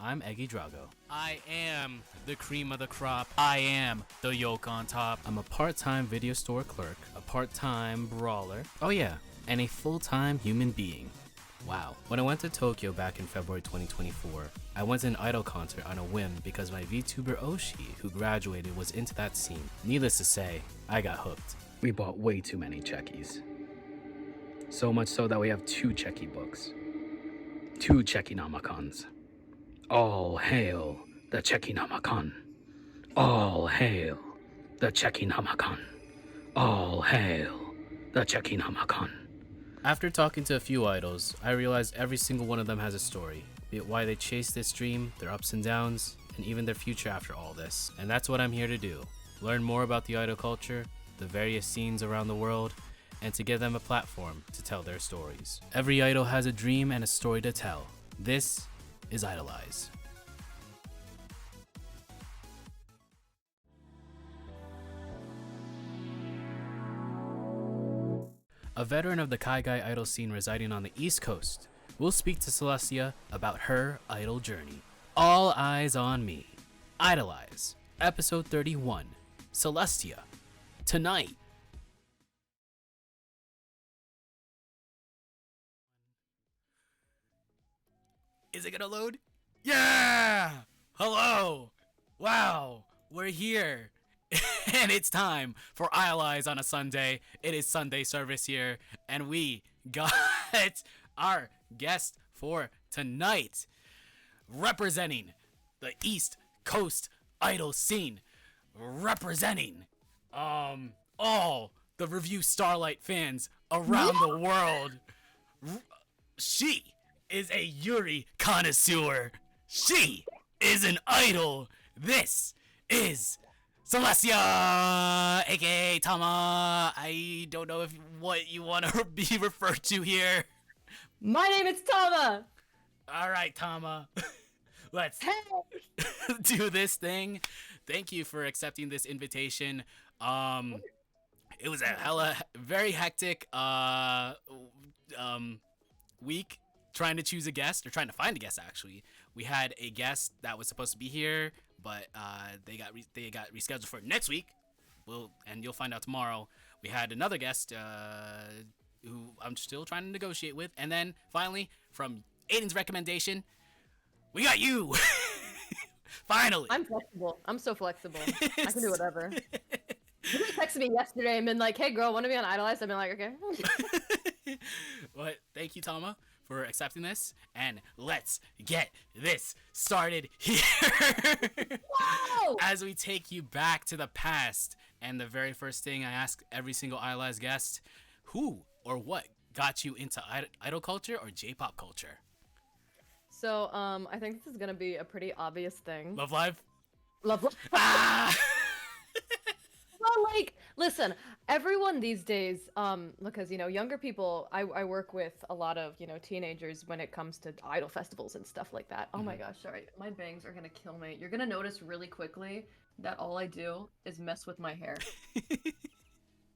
I'm Eggy Drago. I am the cream of the crop. I am the yolk on top. I'm a part-time video store clerk, a part-time brawler. Oh yeah, and a full-time human being. Wow. When I went to Tokyo back in February 2024, I went to an idol concert on a whim because my VTuber Oshi, who graduated, was into that scene. Needless to say, I got hooked. We bought way too many checkies. So much so that we have 2 checky books. 2 checky namakans. All hail the checky namakan. All hail the checky namakan. All hail the checky namakan. After talking to a few idols, I realized every single one of them has a story, be it why they chased this dream, their ups and downs, and even their future after all this. And that's what I'm here to do. Learn more about the idol culture, the various scenes around the world, and to give them a platform to tell their stories. Every idol has a dream and a story to tell. This is IDOLEYEZ. A veteran of the kaigai idol scene residing on the East Coast, we'll speak to CELESTIA about her idol journey. All eyes on me. IDOLEYEZ, episode 31. CELESTIA. Tonight. Is it gonna load? Yeah! Hello! Wow, we're here. And it's time for IDOLEYEZ on a Sunday. It is Sunday service here, and we got our guest for tonight, representing the East Coast idol scene, representing all the Review Starlight fans around the world. She is a Yuri connoisseur. She is an idol. This is CELESTIA, aka Tama. I don't know what you want to be referred to here. My name is Tama. All right, Tama. Let's do this thing. Thank you for accepting this invitation. It was a very hectic week trying to choose a guest, or trying to find a guest. Actually, we had a guest that was supposed to be here, but they got rescheduled for next week. And you'll find out tomorrow. We had another guest who I'm still trying to negotiate with, and then finally, from Aiden's recommendation, we got you. Finally. I'm flexible. I'm so flexible. I can do whatever. You texted me yesterday and been like, "Hey, girl, want to be on IDOLEYEZ?" I've been like, "Okay." But thank you, Tama, for accepting this, and let's get this started here. Whoa! As we take you back to the past, and the very first thing I ask every single IDOLEYEZ guest, who or what got you into idol culture or J-pop culture? So, I think this is gonna be a pretty obvious thing. Love Live? Love Live. Ah! Well, like, listen, everyone these days, because, you know, younger people, I work with a lot of, you know, teenagers when it comes to idol festivals and stuff like that. Oh my gosh, sorry, my bangs are gonna kill me. You're gonna notice really quickly that all I do is mess with my hair.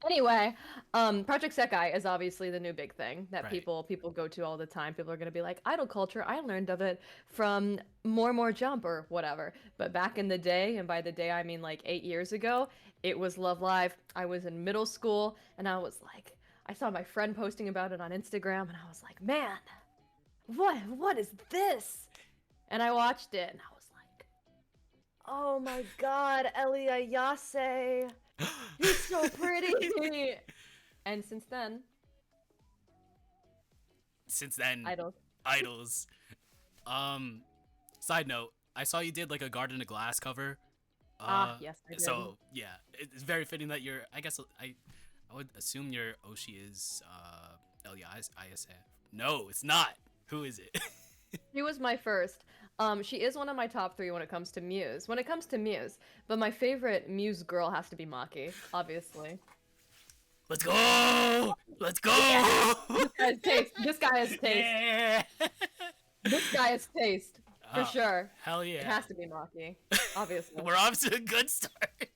Anyway, Project Sekai is obviously the new big thing that Right. people go to all the time. People are gonna be like, idol culture, I learned of it from More Jump or whatever. But back in the day, and by the day I mean like 8 years ago, it was Love Live. I was in middle school, and I was like, I saw my friend posting about it on Instagram, and I was like, man, what is this? And I watched it, and I was like, oh my god, Ellie Ayase. He's so pretty. And since then, idols. Side note, I saw you did like a Garden of Glass cover. Yes, I did. So yeah, it's very fitting that you're. I guess I would assume your Oshi is Elias. No, it's not. Who is it? She was my first. She is one of my top 3 when it comes to Muse. But my favorite Muse girl has to be Maki, obviously. Let's go! Let's go! Yeah. This guy has taste. Yeah. This guy has taste. For sure. Hell yeah. It has to be Maki, obviously. We're off to a good start.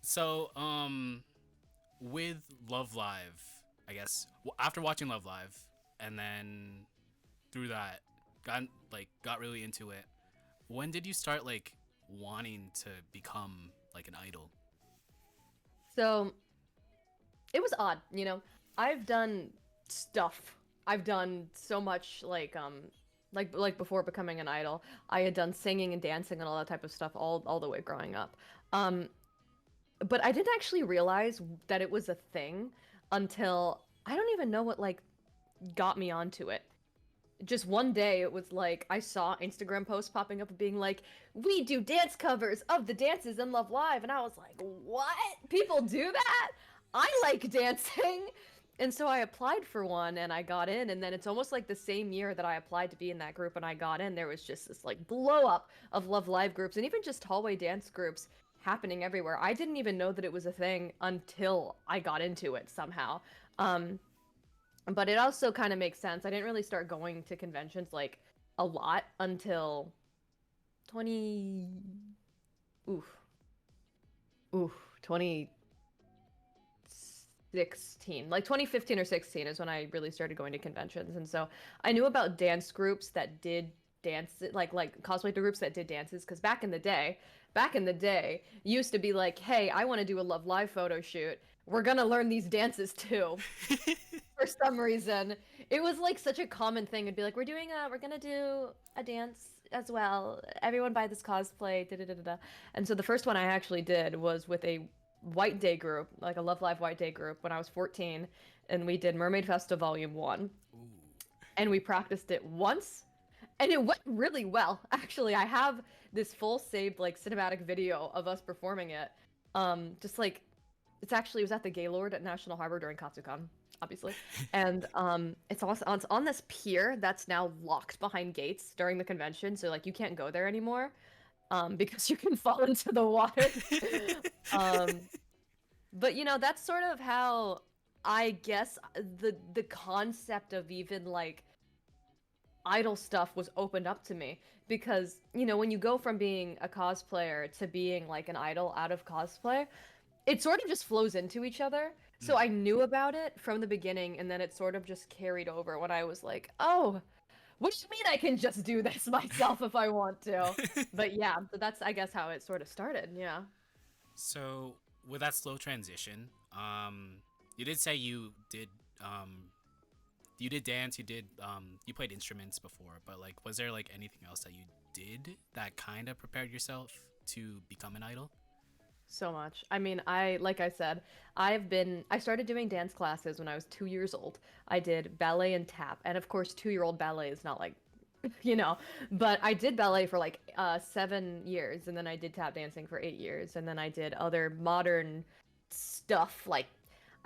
So, with Love Live, I guess, after watching Love Live, and then through that, got really into it. When did you start like wanting to become like an idol? So it was odd, you know. I've done stuff. I've done so much like before becoming an idol. I had done singing and dancing and all that type of stuff all the way growing up. Um but I didn't actually realize that it was a thing until I don't even know what like got me onto it. Just one day it was like I saw Instagram posts popping up being like, "We do dance covers of the dances in Love Live." And I was like, "What? People do that? I like dancing." And so I applied for one and I got in, and then it's almost like the same year that I applied to be in that group and I got in, there was just this like blow up of Love Live groups and even just hallway dance groups happening everywhere. I didn't even know that it was a thing until I got into it somehow. Um but it also kind of makes sense. I didn't really start going to conventions like a lot until 20 oof oof 2016, like 2015 or 16 is when I really started going to conventions. And so I knew about dance groups that did dance, like cosplay groups that did dances, because back in the day used to be like, hey, I want to do a Love Live photo shoot, we're gonna learn these dances too. For some reason, it was like such a common thing. It'd be like, we're gonna do a dance as well. Everyone buy this cosplay, da da da da da. And so the first one I actually did was with a White Day group, like a Love Live White Day group when I was 14, and we did Mermaid Festa Volume 1. Ooh. And we practiced it once, and it went really well. Actually, I have this full saved like cinematic video of us performing it. Just like it was at the Gaylord at National Harbor during Katsucon, obviously. And it's on this pier that's now locked behind gates during the convention, so like you can't go there anymore because you can fall into the water. um but you know, that's sort of how I guess the concept of even like idol stuff was opened up to me, because you know, when you go from being a cosplayer to being like an idol out of cosplay, it sort of just flows into each other. So I knew about it from the beginning, and then it sort of just carried over when I was like, oh, what do you mean I can just do this myself if I want to? But yeah, so that's I guess how it sort of started. Yeah. So with that slow transition, you did say you did dance, you played instruments before, but like, was there like anything else that you did that kind of prepared yourself to become an idol? So much. I mean, like I said, I started doing dance classes when I was 2 years old. I did ballet and tap, and of course, 2-year-old ballet is not like, you know, but I did ballet for like 7 years, and then I did tap dancing for 8 years, and then I did other modern stuff like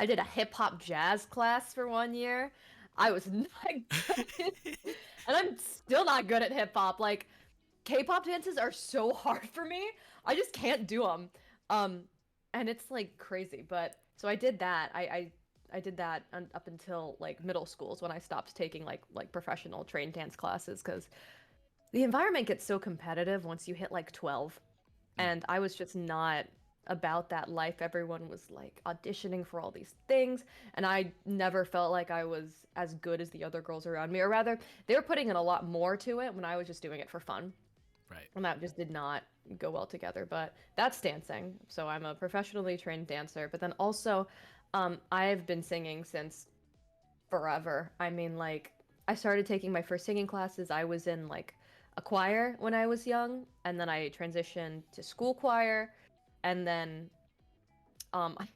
I did a hip hop jazz class for 1 year. I was not good, and I'm still not good at hip hop. Like K-pop dances are so hard for me. I just can't do them. Um, and it's like crazy. But so I did that. I did that up until like middle schools when I stopped taking like professional trained dance classes, because the environment gets so competitive once you hit like 12, and I was just not about that life. Everyone was like auditioning for all these things, and I never felt like I was as good as the other girls around me, or rather, they were putting in a lot more to it when I was just doing it for fun. Right. And that just did not go well together. But that's dancing. So I'm a professionally trained dancer, but then also I've been singing since forever. I mean, like, I started taking my first singing classes. I was in like a choir when I was young, and then I transitioned to school choir, and then I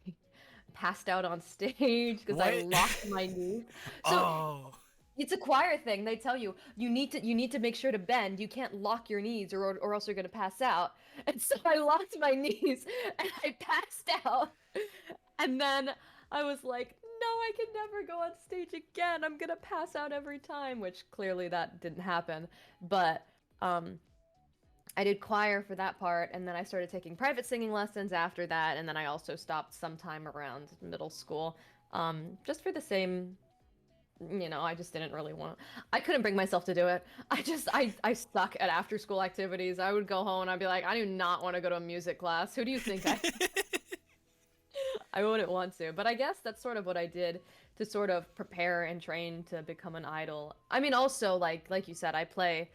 passed out on stage because I What? locked my knees. So Oh. it's a choir thing. They tell you you need to make sure to bend. You can't lock your knees, or else you're gonna pass out. And so I locked my knees and I passed out. And then I was like, no, I can never go on stage again. I'm gonna pass out every time, which clearly that didn't happen. But I did choir for that part, and then I started taking private singing lessons after that, and then I also stopped sometime around middle school, just for the same, you know, I just didn't really want to. I couldn't bring myself to do it. I suck at after school activities. I would go home and I'd be like, I do not want to go to a music class. Who do you think I am? I wouldn't want to, but I guess that's sort of what I did to sort of prepare and train to become an idol. I mean, also like you said, I play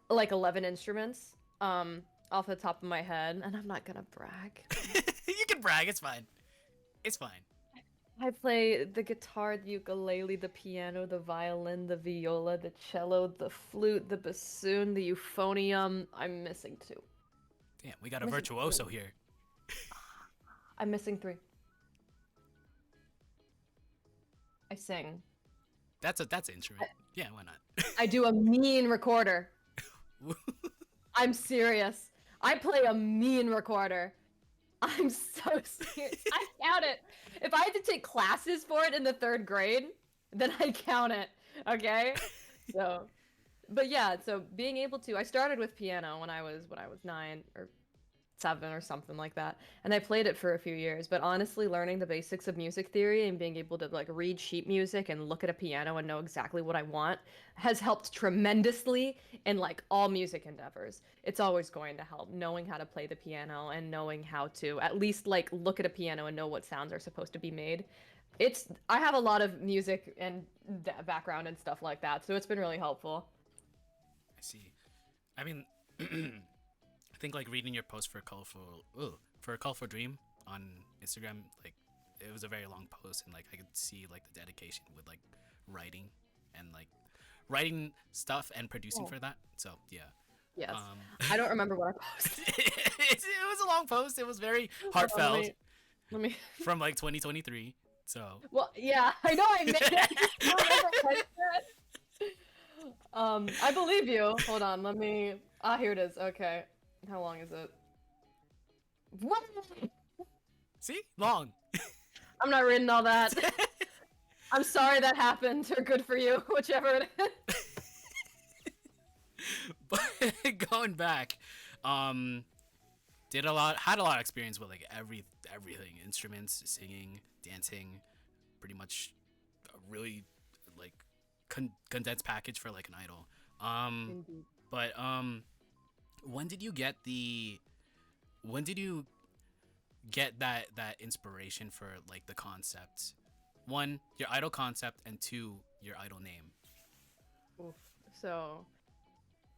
like 11 instruments off the top of my head, and I'm not gonna brag. You can brag. It's fine. It's fine. I play the guitar, the ukulele, the piano, the violin, the viola, the cello, the flute, the bassoon, the euphonium. I'm missing two. Damn, we got a I'm missing virtuoso three. here. I'm missing three. I sing. That's an instrument. Yeah, why not? I do a mean recorder. I'm serious. I play a mean recorder. I'm so serious. I count it. If I had to take classes for it in the 3rd grade, then I count it. Okay? So, but yeah, so being able to, I started with piano when I was 9 or 7 or something like that, and I played it for a few years. But honestly, learning the basics of music theory and being able to like read sheet music and look at a piano and know exactly what I want has helped tremendously in like all music endeavors. It's always going to help knowing how to play the piano and knowing how to at least like look at a piano and know what sounds are supposed to be made. I have a lot of music and background and stuff like that, so it's been really helpful. I see. I mean, I think like reading your post for a colorful dream on Instagram, like it was a very long post, and like I could see like the dedication with like writing and like writing stuff and producing for that. So yeah. Yes. I don't remember what I posted. It was a long post. It was very heartfelt. Let me from like 2023. So. Well, yeah, I know I made it. I believe you. Hold on, let me. Ah, here it is. Okay. How long is it? What? See? Long. I'm not reading all that. I'm sorry that happened, or good for you, whichever it is. But going back, had a lot of experience with like everything, instruments, singing, dancing, pretty much a really like condensed package for like an idol. But when did you get that inspiration for like the concept? 1, your idol concept, and 2, your idol name. Oof. So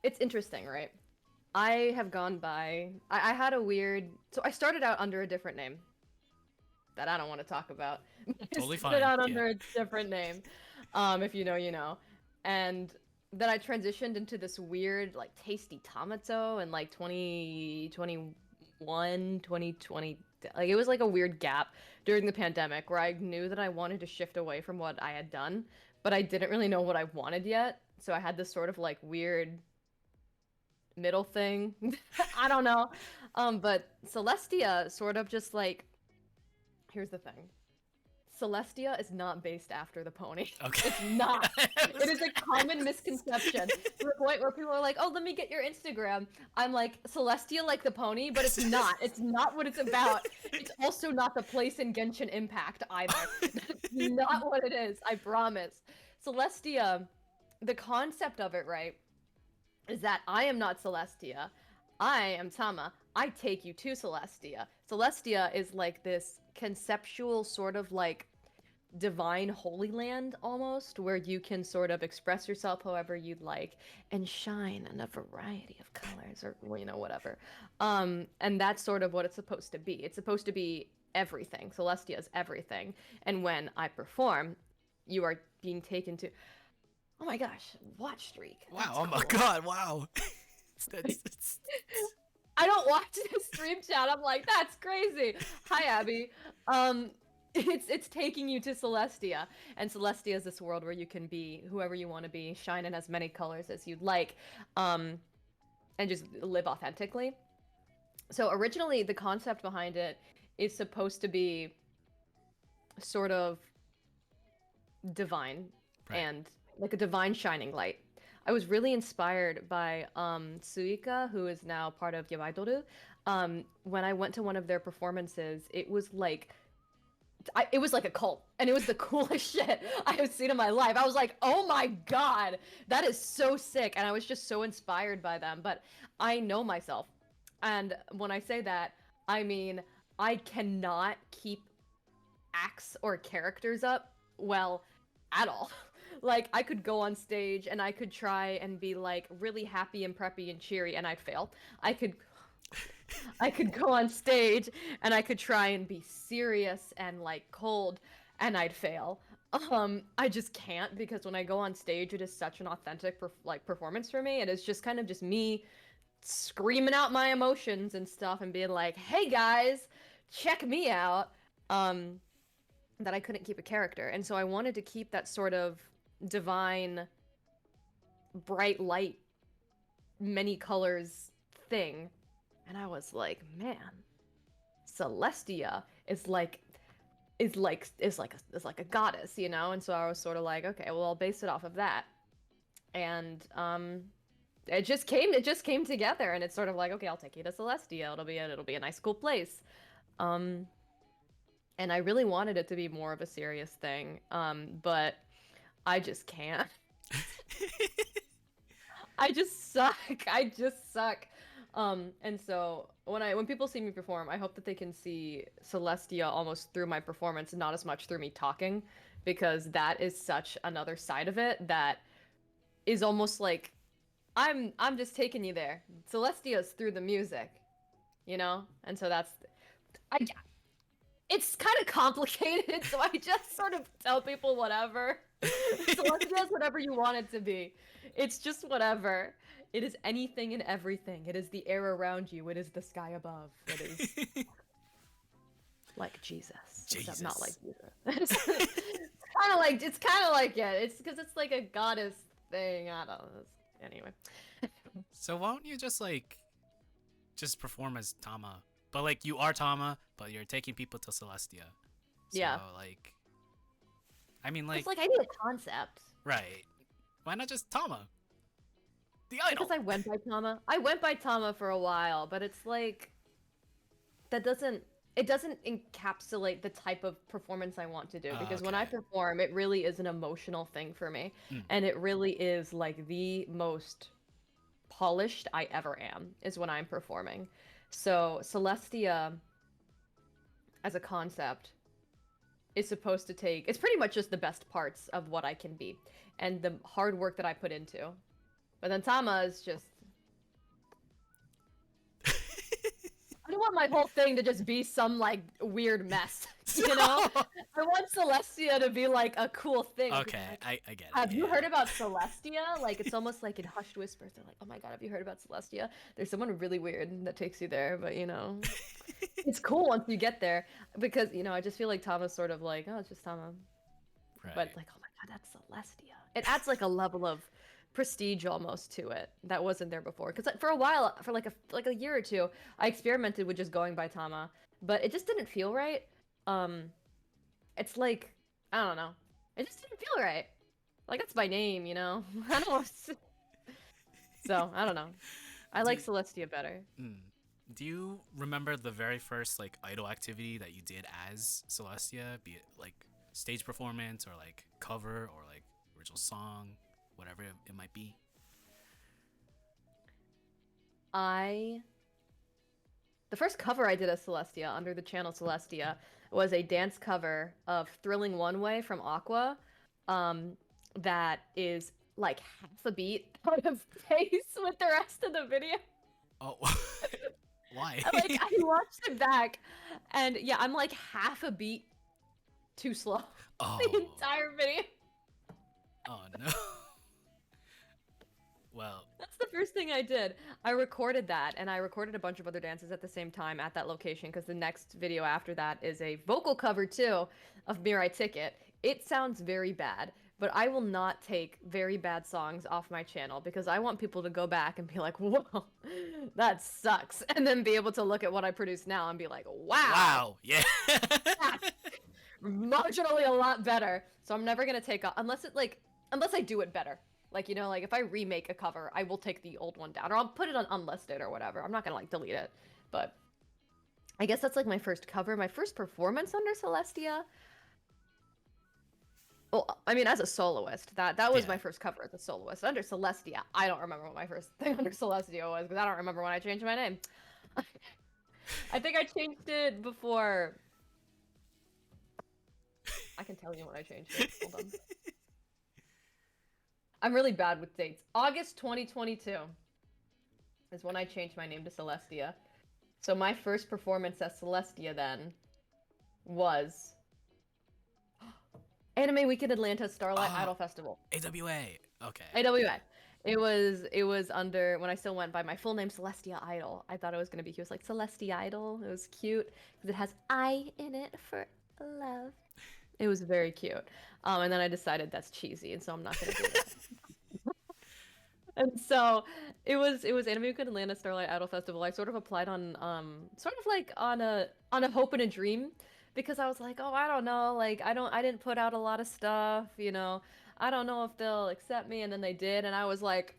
it's interesting, right? I have gone by. I had a weird. So I started out under a different name that I don't want to talk about. Totally fine. Started out under a different name. If you know, you know. And then I transitioned into this weird, like, tasty tomato in like 2021, 2020. Like, it was like a weird gap during the pandemic where I knew that I wanted to shift away from what I had done, but I didn't really know what I wanted yet. So I had this sort of like weird middle thing. I don't know. But Celestia sort of just like, here's the thing. Celestia is not based after the pony. Okay. It's not. It is a common misconception to the point where people are like, oh, let me get your Instagram. I'm like, Celestia like the pony, but it's not. It's not what it's about. It's also not the place in Genshin Impact either. That's not what it is, I promise. Celestia, the concept of it, right, is that I am not Celestia. I am Tama. I take you to Celestia. Celestia is like this conceptual sort of like divine holy land almost, where you can sort of express yourself however you'd like and shine in a variety of colors or, you know, whatever. And that's sort of what it's supposed to be. It's supposed to be everything. Celestia is everything. And when I perform, you are being taken to... Oh my gosh, watch streak. Wow, That's oh my cool. god, wow. I don't watch the stream chat. I'm like, that's crazy. Hi, Abby. It's taking you to Celestia, and Celestia is this world where you can be whoever you want to be, shine in as many colors as you'd like, and just live authentically. So originally, the concept behind it is supposed to be sort of divine, Right. and like a divine shining light. I was really inspired by Suika, who is now part of Yabaidoru. When I went to one of their performances, it was like a cult, and it was the coolest shit I have seen in my life. I was like, oh my god, that is so sick, and I was just so inspired by them. But I know myself, and when I say that, I mean I cannot keep acts or characters up well at all. Like, I could go on stage and I could try and be like really happy and preppy and cheery, and I'd fail. I could go on stage and I could try and be serious and like cold, and I'd fail. I just can't, because when I go on stage, it is such an authentic performance for me. It is just kind of just me screaming out my emotions and stuff and being like, "Hey guys, check me out." That I couldn't keep a character, and so I wanted to keep that sort of divine, bright light, many colors thing. And I was like, man, Celestia is like a goddess, you know? And so I was sort of like, okay, well, I'll base it off of that. And it just came together, and it's sort of like, okay, I'll take you to Celestia. It'll be a nice cool place. And I really wanted it to be more of a serious thing. But I just can't. I just suck. I just suck. And so when people see me perform, I hope that they can see Celestia almost through my performance, not as much through me talking, because that is such another side of it that is almost like I'm just taking you there. Celestia's through the music, you know? And so it's kind of complicated, so I just sort of tell people whatever. Celestia's whatever you want it to be. It's just whatever. It is anything and everything. It is the air around you. It is the sky above. It is like Jesus. Except not like Jesus. It's kind of like yeah. It's because it's like a goddess thing. I don't know. Anyway. So why don't you just perform as Tama? But like you are Tama, but you're taking people to Celestia. So, yeah. Like, I mean, like, it's like I need a concept. Right. Why not just Tama? The idol. Because I went by Tama. I went by Tama for a while, but it's like it doesn't encapsulate the type of performance I want to do. Because when I perform, it really is an emotional thing for me. And it really is like the most polished I ever am is when I'm performing. So Celestia as a concept is supposed to take, it's pretty much just the best parts of what I can be and the hard work that I put into. But then Tama is just I don't want my whole thing to just be some like weird mess, you know? I want Celestia to be like a cool thing. Okay, I get it. Have you heard about Celestia? Like, it's almost like in hushed whispers. They're like, oh my god, have you heard about Celestia? There's someone really weird that takes you there, but you know, it's cool once you get there because, you know, I just feel like Tama's sort of like, oh, it's just Tama. Right. But like, oh my god, that's Celestia. It adds like a level of prestige almost to it that wasn't there before, because for a while, for like a year or two, I experimented with just going by Tama, but it just didn't feel right. It's like, I don't know, it just didn't feel right. Like, that's my name, you know. I don't know. So I don't know, I like Celestia better. Do you remember the very first like idol activity that you did as Celestia, be it like stage performance or like cover or like original song, whatever it might be? The first cover I did as Celestia under the channel Celestia was a dance cover of Thrilling One Way from Aqua, that is like half a beat out of pace with the rest of the video. Oh. Why? Like, I watched it back, and yeah, I'm like half a beat too slow. Oh. The entire video. Oh no. Well, that's the first thing I did. I recorded that, and I recorded a bunch of other dances at the same time at that location, because the next video after that is a vocal cover too of Mirai Ticket. It sounds very bad, but I will not take very bad songs off my channel, because I want people to go back and be like, whoa, that sucks, and then be able to look at what I produce now and be like, wow, yeah. That's marginally a lot better. So I'm never gonna take off unless I do it better. Like, you know, like if I remake a cover, I will take the old one down, or I'll put it on unlisted or whatever. I'm not gonna like delete it. But I guess that's like my first cover, my first performance under Celestia. Well, I mean, as a soloist, that was my first cover as a soloist. Under Celestia, I don't remember what my first thing under Celestia was, because I don't remember when I changed my name. I think I changed it before I can tell you when I changed it. Hold on. I'm really bad with dates. August 2022 is when I changed my name to Celestia. So my first performance as Celestia then was Anime Week in Atlanta Starlight Idol Festival. AWA. Okay. AWA. It was under when I still went by my full name Celestia Idol. I thought it was gonna be he was like Celestia Idol. It was cute because it has I in it for love. It was very cute. And then I decided that's cheesy, and so I'm not gonna do that. And so it was Anime Week in Atlanta Starlight Idol Festival. I sort of applied on sort of like on a hope and a dream because I was like, oh, I don't know, like I didn't put out a lot of stuff, you know. I don't know if they'll accept me, and then they did, and I was like,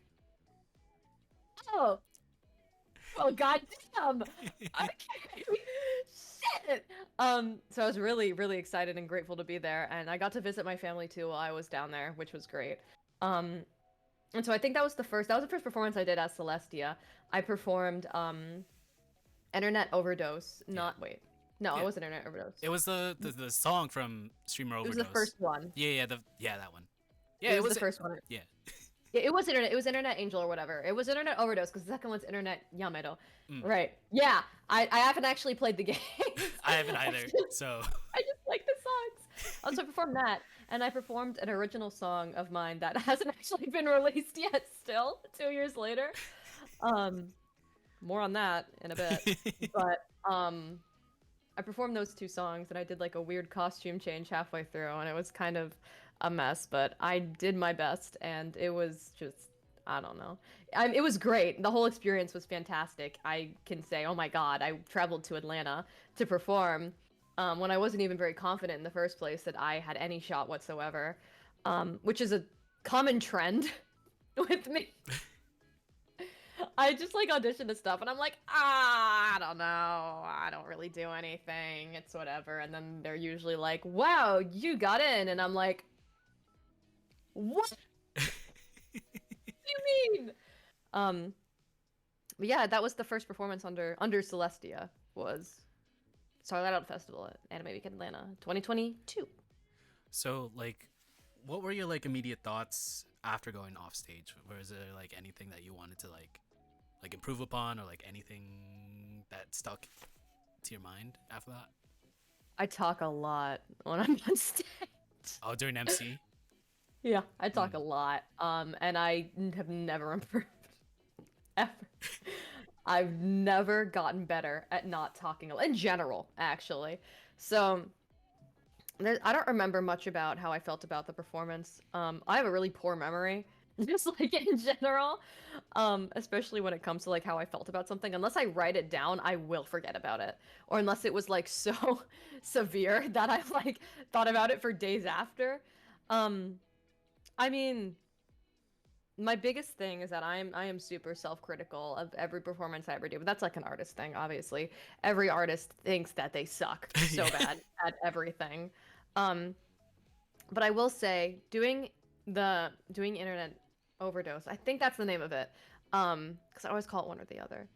oh, well, goddamn, okay, shit. So I was really, really excited and grateful to be there, and I got to visit my family too while I was down there, which was great. And so I think that was the first performance I did as Celestia. I performed Internet Overdose. Wait. No, Yeah. it wasn't Internet Overdose. It was the song from Streamer Overdose. It was the first one. Yeah, that one. Yeah, it was the first one. Yeah. Yeah, it was Internet Angel or whatever. It was Internet Overdose because the second one's Internet Yamedo. Mm. Right. Yeah. I haven't actually played the game. I haven't either. So I just like the songs. Also, I performed that, and I performed an original song of mine that hasn't actually been released yet. Still, 2 years later. More on that in a bit. But I performed those two songs, and I did like a weird costume change halfway through, and it was kind of a mess. But I did my best, and it was just I don't know. It was great. The whole experience was fantastic. I can say, oh my god, I traveled to Atlanta to perform. When I wasn't even very confident in the first place that I had any shot whatsoever, which is a common trend with me. I just like audition to stuff, and I'm like, I don't know, I don't really do anything. It's whatever, and then they're usually like, wow, you got in, and I'm like, what? What do you mean? But yeah, that was the first performance under Celestia was. Starlight Out Festival at Anime Week in Atlanta 2022. So, like, what were your, like, immediate thoughts after going off stage? Was there, like, anything that you wanted to, like improve upon, or, like, anything that stuck to your mind after that? I talk a lot when I'm on stage. Oh, during MC? Yeah, I talk a lot. And I have never improved. Ever. I've never gotten better at not talking in general, actually. So I don't remember much about how I felt about the performance. I have a really poor memory, just like in general, especially when it comes to like how I felt about something. Unless I write it down, I will forget about it, or unless it was like so severe that I like thought about it for days after. I mean, my biggest thing is that I am super self-critical of every performance I ever do, but that's like an artist thing, obviously. Every artist thinks that they suck so bad at everything. But I will say, doing Internet Overdose, I think that's the name of it, because I always call it one or the other.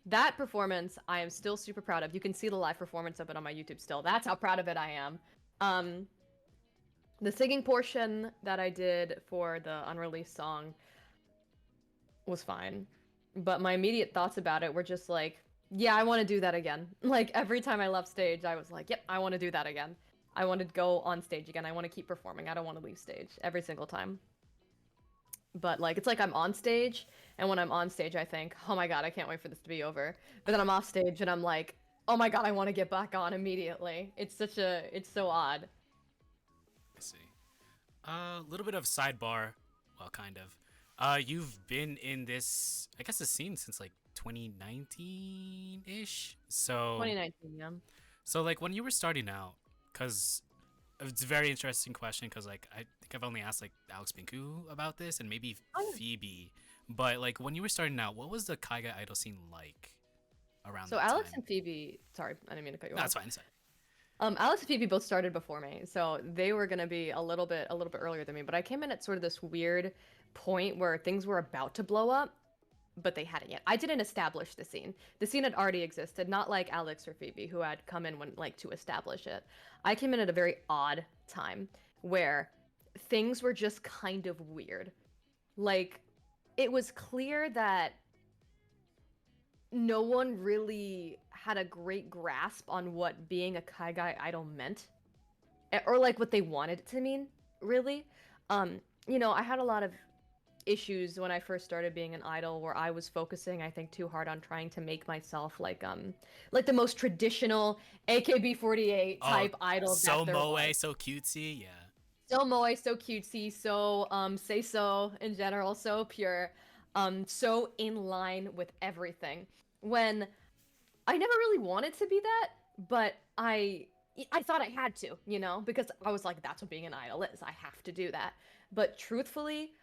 That performance, I am still super proud of. You can see the live performance of it on my YouTube still. That's how proud of it I am. The singing portion that I did for the unreleased song was fine, but my immediate thoughts about it were just like, yeah, I want to do that again. Like every time I left stage, I was like, yep, I want to do that again. I want to go on stage again. I want to keep performing. I don't want to leave stage every single time. But like, it's like I'm on stage, and when I'm on stage, I think, oh my god, I can't wait for this to be over. But then I'm off stage, and I'm like, oh my god, I want to get back on immediately. It's so odd. I see. A little bit of sidebar, well, kind of. You've been in this, I guess, the scene since like 2019-ish. So 2019, yeah. So like when you were starting out, because it's a very interesting question, because like I think I've only asked like Alex Pinku about this, and maybe Phoebe, but like when you were starting out, what was the kaigai idol scene like around so that Alex time? and Phoebe, sorry, I didn't mean to cut you No, off. that's fine. It's fine. Alex and Phoebe both started before me, so they were gonna be a little bit earlier than me. But I came in at sort of this weird point where things were about to blow up, but they hadn't yet. I didn't establish the scene. The scene had already existed, not like Alex or Phoebe, who had come in when like to establish it. I came in at a very odd time where things were just kind of weird. Like, it was clear that no one really had a great grasp on what being a kaigai idol meant, or like what they wanted it to mean, really. I had a lot of issues when I first started being an idol where I was focusing, I think, too hard on trying to make myself like the most traditional AKB48 type idol so that there moe, was. so cutesy, yeah. So moe, so cutesy, so say so in general, so pure, so in line with everything. When I never really wanted to be that, but I thought I had to, because I was like, that's what being an idol is. I have to do that. But truthfully,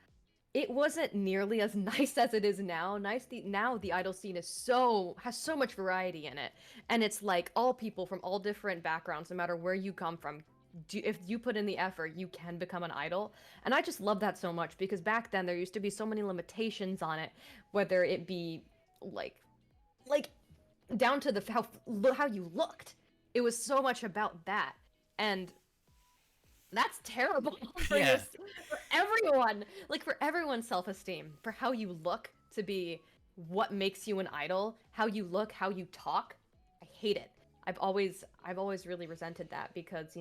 it wasn't nearly as nice as it is now. Now the idol scene has so much variety in it, and it's like all people from all different backgrounds, no matter where you come from. If you put in the effort, you can become an idol, and I just love that so much because back then there used to be so many limitations on it, whether it be like down to how you looked. It was so much about that, and that's terrible for Yeah. for everyone. Like for everyone's self-esteem, for how you look to be what makes you an idol, how you look, how you talk. I hate it. I've always really resented that because,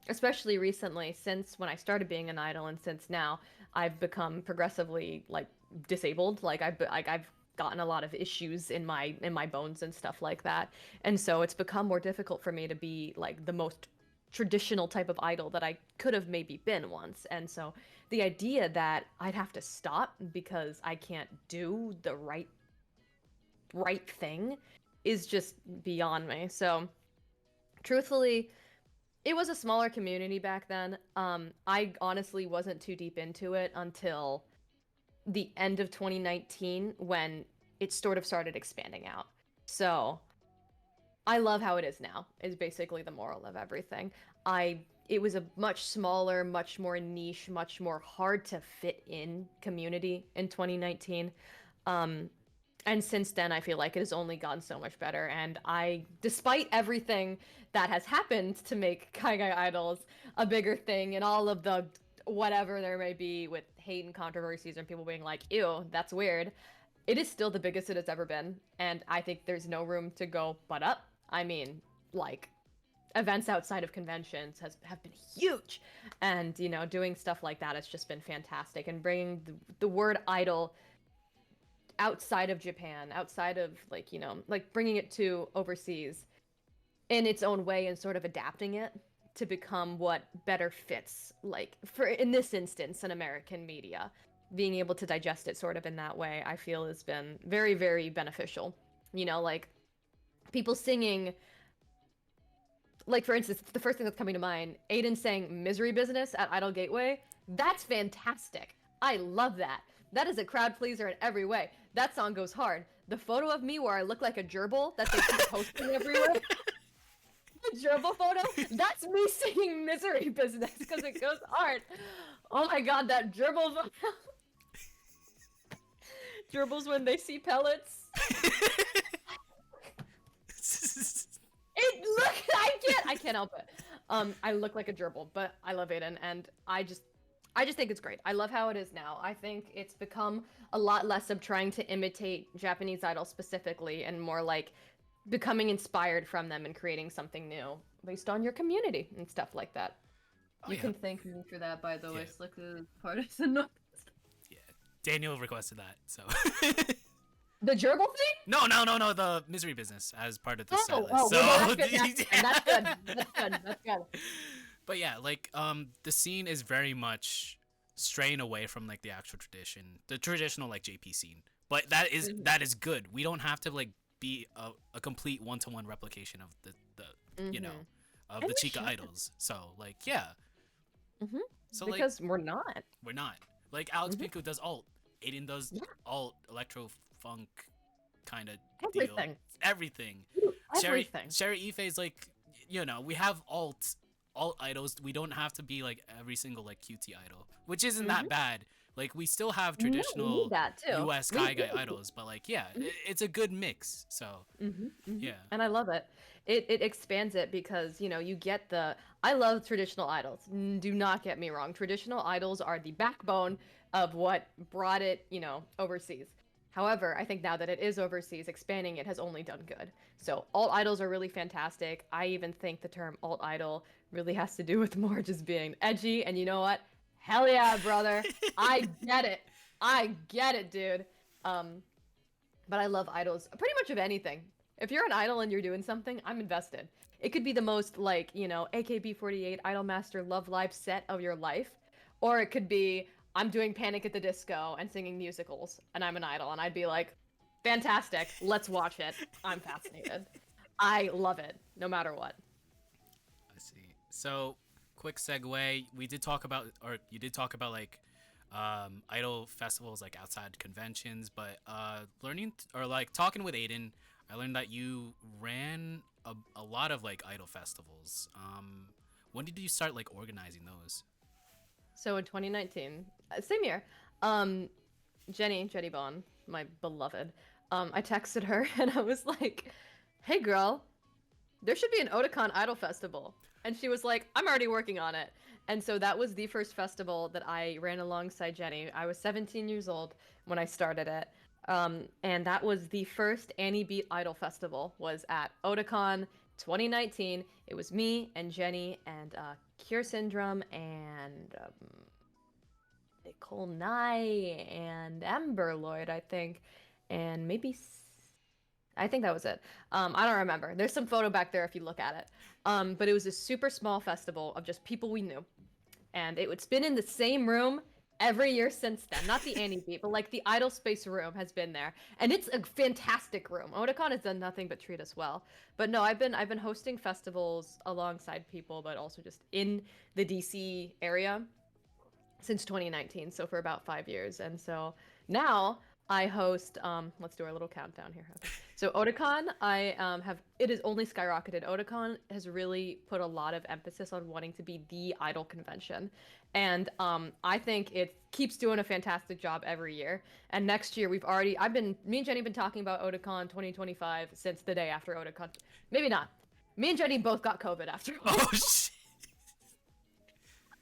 especially recently since when I started being an idol and since now I've become progressively like disabled. I've gotten a lot of issues in my bones and stuff like that. And so it's become more difficult for me to be like the most traditional type of idol that I could have maybe been once. And so the idea that I'd have to stop because I can't do the right thing is just beyond me. So truthfully, it was a smaller community back then. I honestly wasn't too deep into it until the end of 2019 when it sort of started expanding out. So I love how it is now, is basically the moral of everything. It was a much smaller, much more niche, much more hard to fit in community in 2019. And since then, I feel like it has only gotten so much better. And despite everything that has happened to make kaigai idols a bigger thing and all of the whatever there may be with hate and controversies and people being like, ew, that's weird, it is still the biggest it has ever been. And I think there's no room to go but up. I mean, like, events outside of conventions have been huge. And, doing stuff like that has just been fantastic. And bringing the word idol outside of Japan, outside of, like bringing it to overseas in its own way and sort of adapting it to become what better fits, like, for, in this instance, an American media. Being able to digest it sort of in that way, I feel has been very, very beneficial. Like, people singing, like, for instance, the first thing that's coming to mind, Aiden saying Misery Business at Idol Gateway. That's fantastic. I love that. That is a crowd pleaser in every way. That song goes hard. The photo of me where I look like a gerbil that they keep posting everywhere. The gerbil photo, that's me singing Misery Business because it goes hard. Oh my god, that gerbil photo. Gerbils when they see pellets. I can't help it. I look like a gerbil, but I love Aiden, and I just think it's great. I love how it is now. I think it's become a lot less of trying to imitate Japanese idols specifically, and more like becoming inspired from them and creating something new based on your community and stuff like that. You can thank me for that, by the way. Slick is partisan. Yeah, Daniel requested that, so. The gerbil thing? No, the Misery Business as part of the set list. Well, So that's good. That's good. But yeah, like the scene is very much straying away from like the actual tradition, the traditional like JP scene. But that is good. We don't have to like be a complete one-to-one replication of the of the Chica idols. So like so because we're not. We're not. Like Alex Pico does alt. Aiden does alt, electro funk kind of deal. Everything. Sherry Ife's like, we have alt idols. We don't have to be like every single like QT idol, which isn't that bad. Like we still have No, we traditional need that too. U.S. We kaigai do. idols, but like yeah, it's a good mix. So yeah, And I love it. It expands it because, you know, you get the I love traditional idols. Do not get me wrong. Traditional idols are the backbone of what brought it, you know, overseas. However, I think now that it is overseas, expanding it has only done good. So alt idols are really fantastic. I even think the term alt idol really has to do with more just being edgy. And you know what? Hell yeah, brother. I get it. I get it, dude. Um, but I love idols pretty much of anything. If you're an idol and you're doing something, I'm invested. It could be the most like, you know, AKB48 Idol Master Love Live set of your life, or it could be I'm doing Panic at the Disco and singing musicals and I'm an idol and I'd be like, fantastic, let's watch it. I'm fascinated. I love it no matter what. I see. So quick segue. We did talk about, or you did talk about like idol festivals like outside conventions, but learning or like talking with Aiden, I learned that you ran a lot of like idol festivals. When did you start like organizing those? So in 2019, same year, um, Jenny Bond, my beloved, I texted her and I was like, "Hey girl, there should be an Otakon Idol Festival." And she was like, "I'm already working on it." And so that was the first festival that I ran alongside Jenny. I was 17 years old when I started it. And that was the first Annie Beat Idol Festival was at Otakon 2019. It was me and Jenny and Cure Syndrome and Nicole Nye and Amber Lloyd, I think. And maybe I think that was it. I don't remember. There's some photo back there if you look at it. But it was a super small festival of just people we knew. And it would spin in the same room every year since then. Not the Annie Beat, but like the Idle Space room has been there. And it's a fantastic room. Otakon has done nothing but treat us well. But no, I've been hosting festivals alongside people, but also just in the DC area since 2019, so for about 5 years. And so now I host let's do our little countdown here. So Otakon, I have it has only skyrocketed. Otakon has really put a lot of emphasis on wanting to be the idol convention. And I think it keeps doing a fantastic job every year. And next year me and Jenny have been talking about Otakon 2025 since the day after Otakon. Maybe not. Me and Jenny both got COVID after. Oh shit!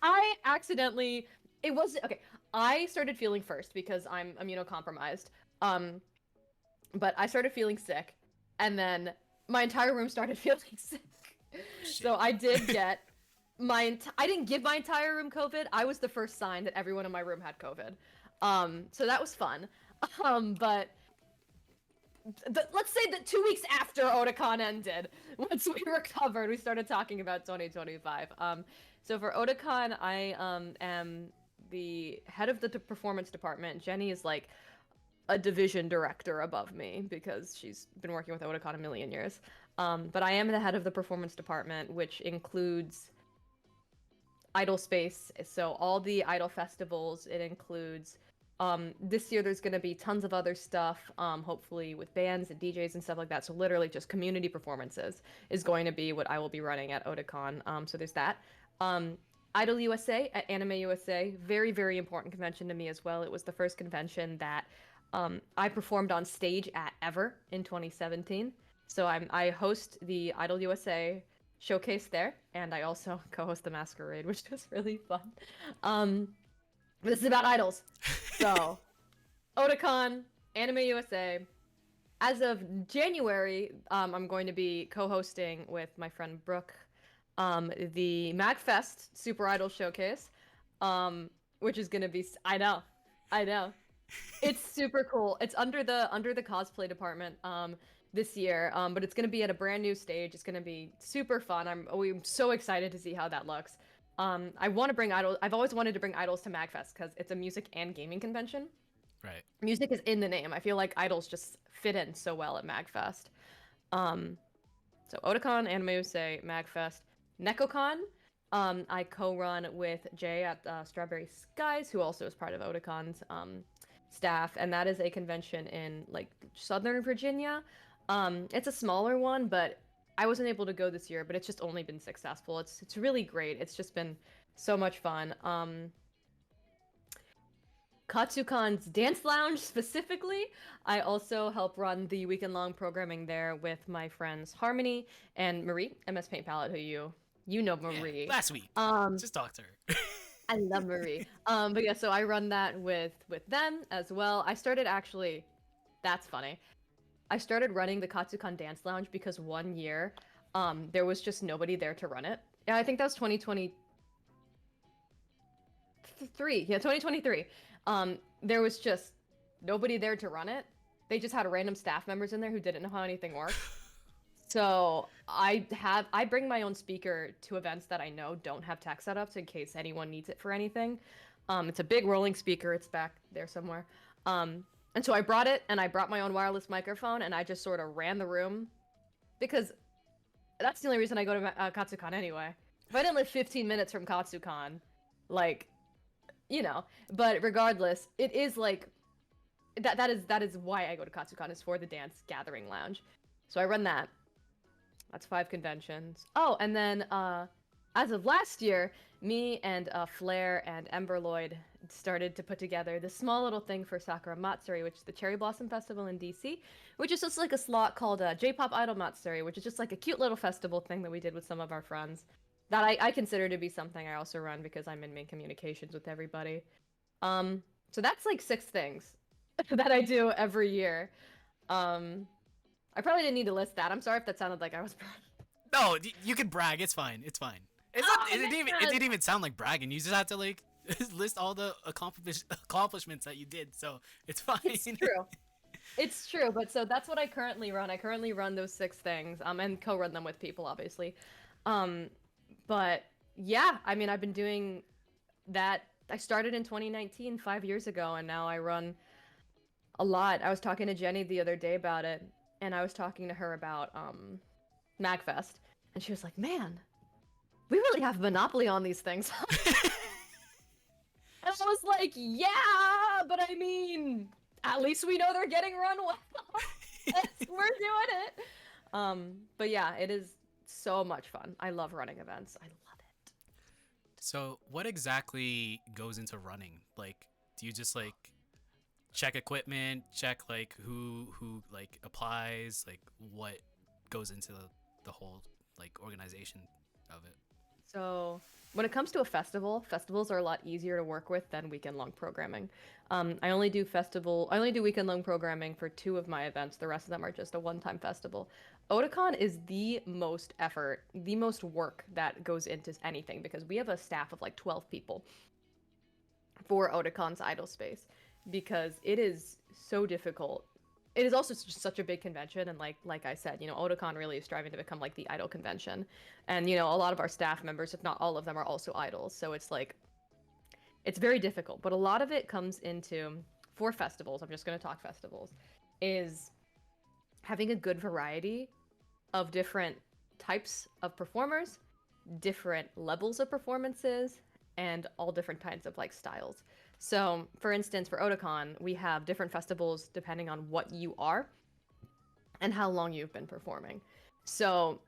I accidentally it was okay. I started feeling first because I'm immunocompromised. But I started feeling sick, and then my entire room started feeling sick. So I did get I didn't give my entire room COVID. I was the first sign that everyone in my room had COVID. So that was fun. But let's say that 2 weeks after Otakon ended, once we recovered, we started talking about 2025. So for Otakon, I am the head of the performance department. Jenny is like a division director above me because she's been working with Otakon a million years. But I am the head of the performance department, which includes Idol Space. So all the Idol festivals, it includes this year there's going to be tons of other stuff, hopefully with bands and DJs and stuff like that. So literally just community performances is going to be what I will be running at Otakon. So there's that. Idol USA at Anime USA, very, very important convention to me as well. It was the first convention that I performed on stage at ever in 2017. So I host the Idol USA showcase there, and I also co-host the Masquerade, which was really fun. This is about idols. So, Otakon, Anime USA. As of January, I'm going to be co-hosting with my friend Brooke the MagFest Super Idol Showcase, which is going to be... I know. It's super cool. It's under the cosplay department this year, but it's going to be at a brand new stage. It's going to be super fun. I'm so excited to see how that looks. I want to bring idols. I've always wanted to bring idols to MagFest because it's a music and gaming convention. Right. Music is in the name. I feel like idols just fit in so well at MagFest. So Otakon, Anime USA, MagFest, NekoCon. I co-run with Jay at Strawberry Skies, who also is part of Otakon's staff, and that is a convention in like Southern Virginia. It's a smaller one, but I wasn't able to go this year, but it's just only been successful. It's really great. It's just been so much fun. Katsukan's Dance Lounge specifically. I also help run the weekend-long programming there with my friends Harmony and Marie, MS Paint Palette, who you know Yeah, Marie. last week. Just talk to her. I love Marie. But yeah, so I run that with them as well. I started actually, that's funny. I started running the Katsukan Dance Lounge because one year, there was just nobody there to run it. Yeah, I think that was 2023. Yeah, 2023. There was just nobody there to run it. They just had random staff members in there who didn't know how anything worked. So I bring my own speaker to events that I know don't have tech setups in case anyone needs it for anything. It's a big rolling speaker. It's back there somewhere. And so I brought it, and I brought my own wireless microphone, and I just sort of ran the room because that's the only reason I go to Katsukan anyway. If I didn't live 15 minutes from Katsukan, like, you know. But regardless, it is like that is why I go to Katsukan, is for the dance gathering lounge. So I run that. That's 5 conventions. Oh, and then as of last year, me and Flair and Ember Lloyd started to put together this small little thing for Sakura Matsuri, which is the Cherry Blossom Festival in DC, which is just like a slot called J-Pop Idol Matsuri, which is just like a cute little festival thing that we did with some of our friends. That I consider to be something I also run because I'm in main communications with everybody. So that's like 6 things that I do every year. I probably didn't need to list that. I'm sorry if that sounded like I was No, you can brag. It's fine. It's fine. It didn't even sound like bragging. You just have to like list all the accomplishments that you did. So it's fine. It's true. It's true. But so that's what I currently run. I currently run those 6 things. And co-run them with people, obviously. But yeah, I mean, I've been doing that. I started in 2019, 5 years ago, and now I run a lot. I was talking to Jenny the other day about it, and I was talking to her about MagFest, and she was like, "Man, we really have a monopoly on these things." And I was like, "Yeah, but I mean, at least we know they're getting run well. We're doing it." But yeah, it is so much fun. I love running events. I love it. So what exactly goes into running? Like, do you just like check equipment, check like who like applies, like what goes into the whole like organization of it? So when it comes to a festival, festivals are a lot easier to work with than weekend-long programming. I only do weekend-long programming for 2 of my events. The rest of them are just a one-time festival. Otakon is the most effort, the most work that goes into anything because we have a staff of like 12 people for Otakon's idol space because it is so difficult. It is also just such a big convention, and like I said, you know, Otakon really is striving to become like the idol convention. And you know, a lot of our staff members, if not all of them, are also idols. So it's like it's very difficult, but a lot of it comes into, for festivals, I'm just going to talk festivals, is having a good variety of different types of performers, different levels of performances, and all different kinds of like styles. So, for instance, for Otakon, we have different festivals depending on what you are and how long you've been performing. So,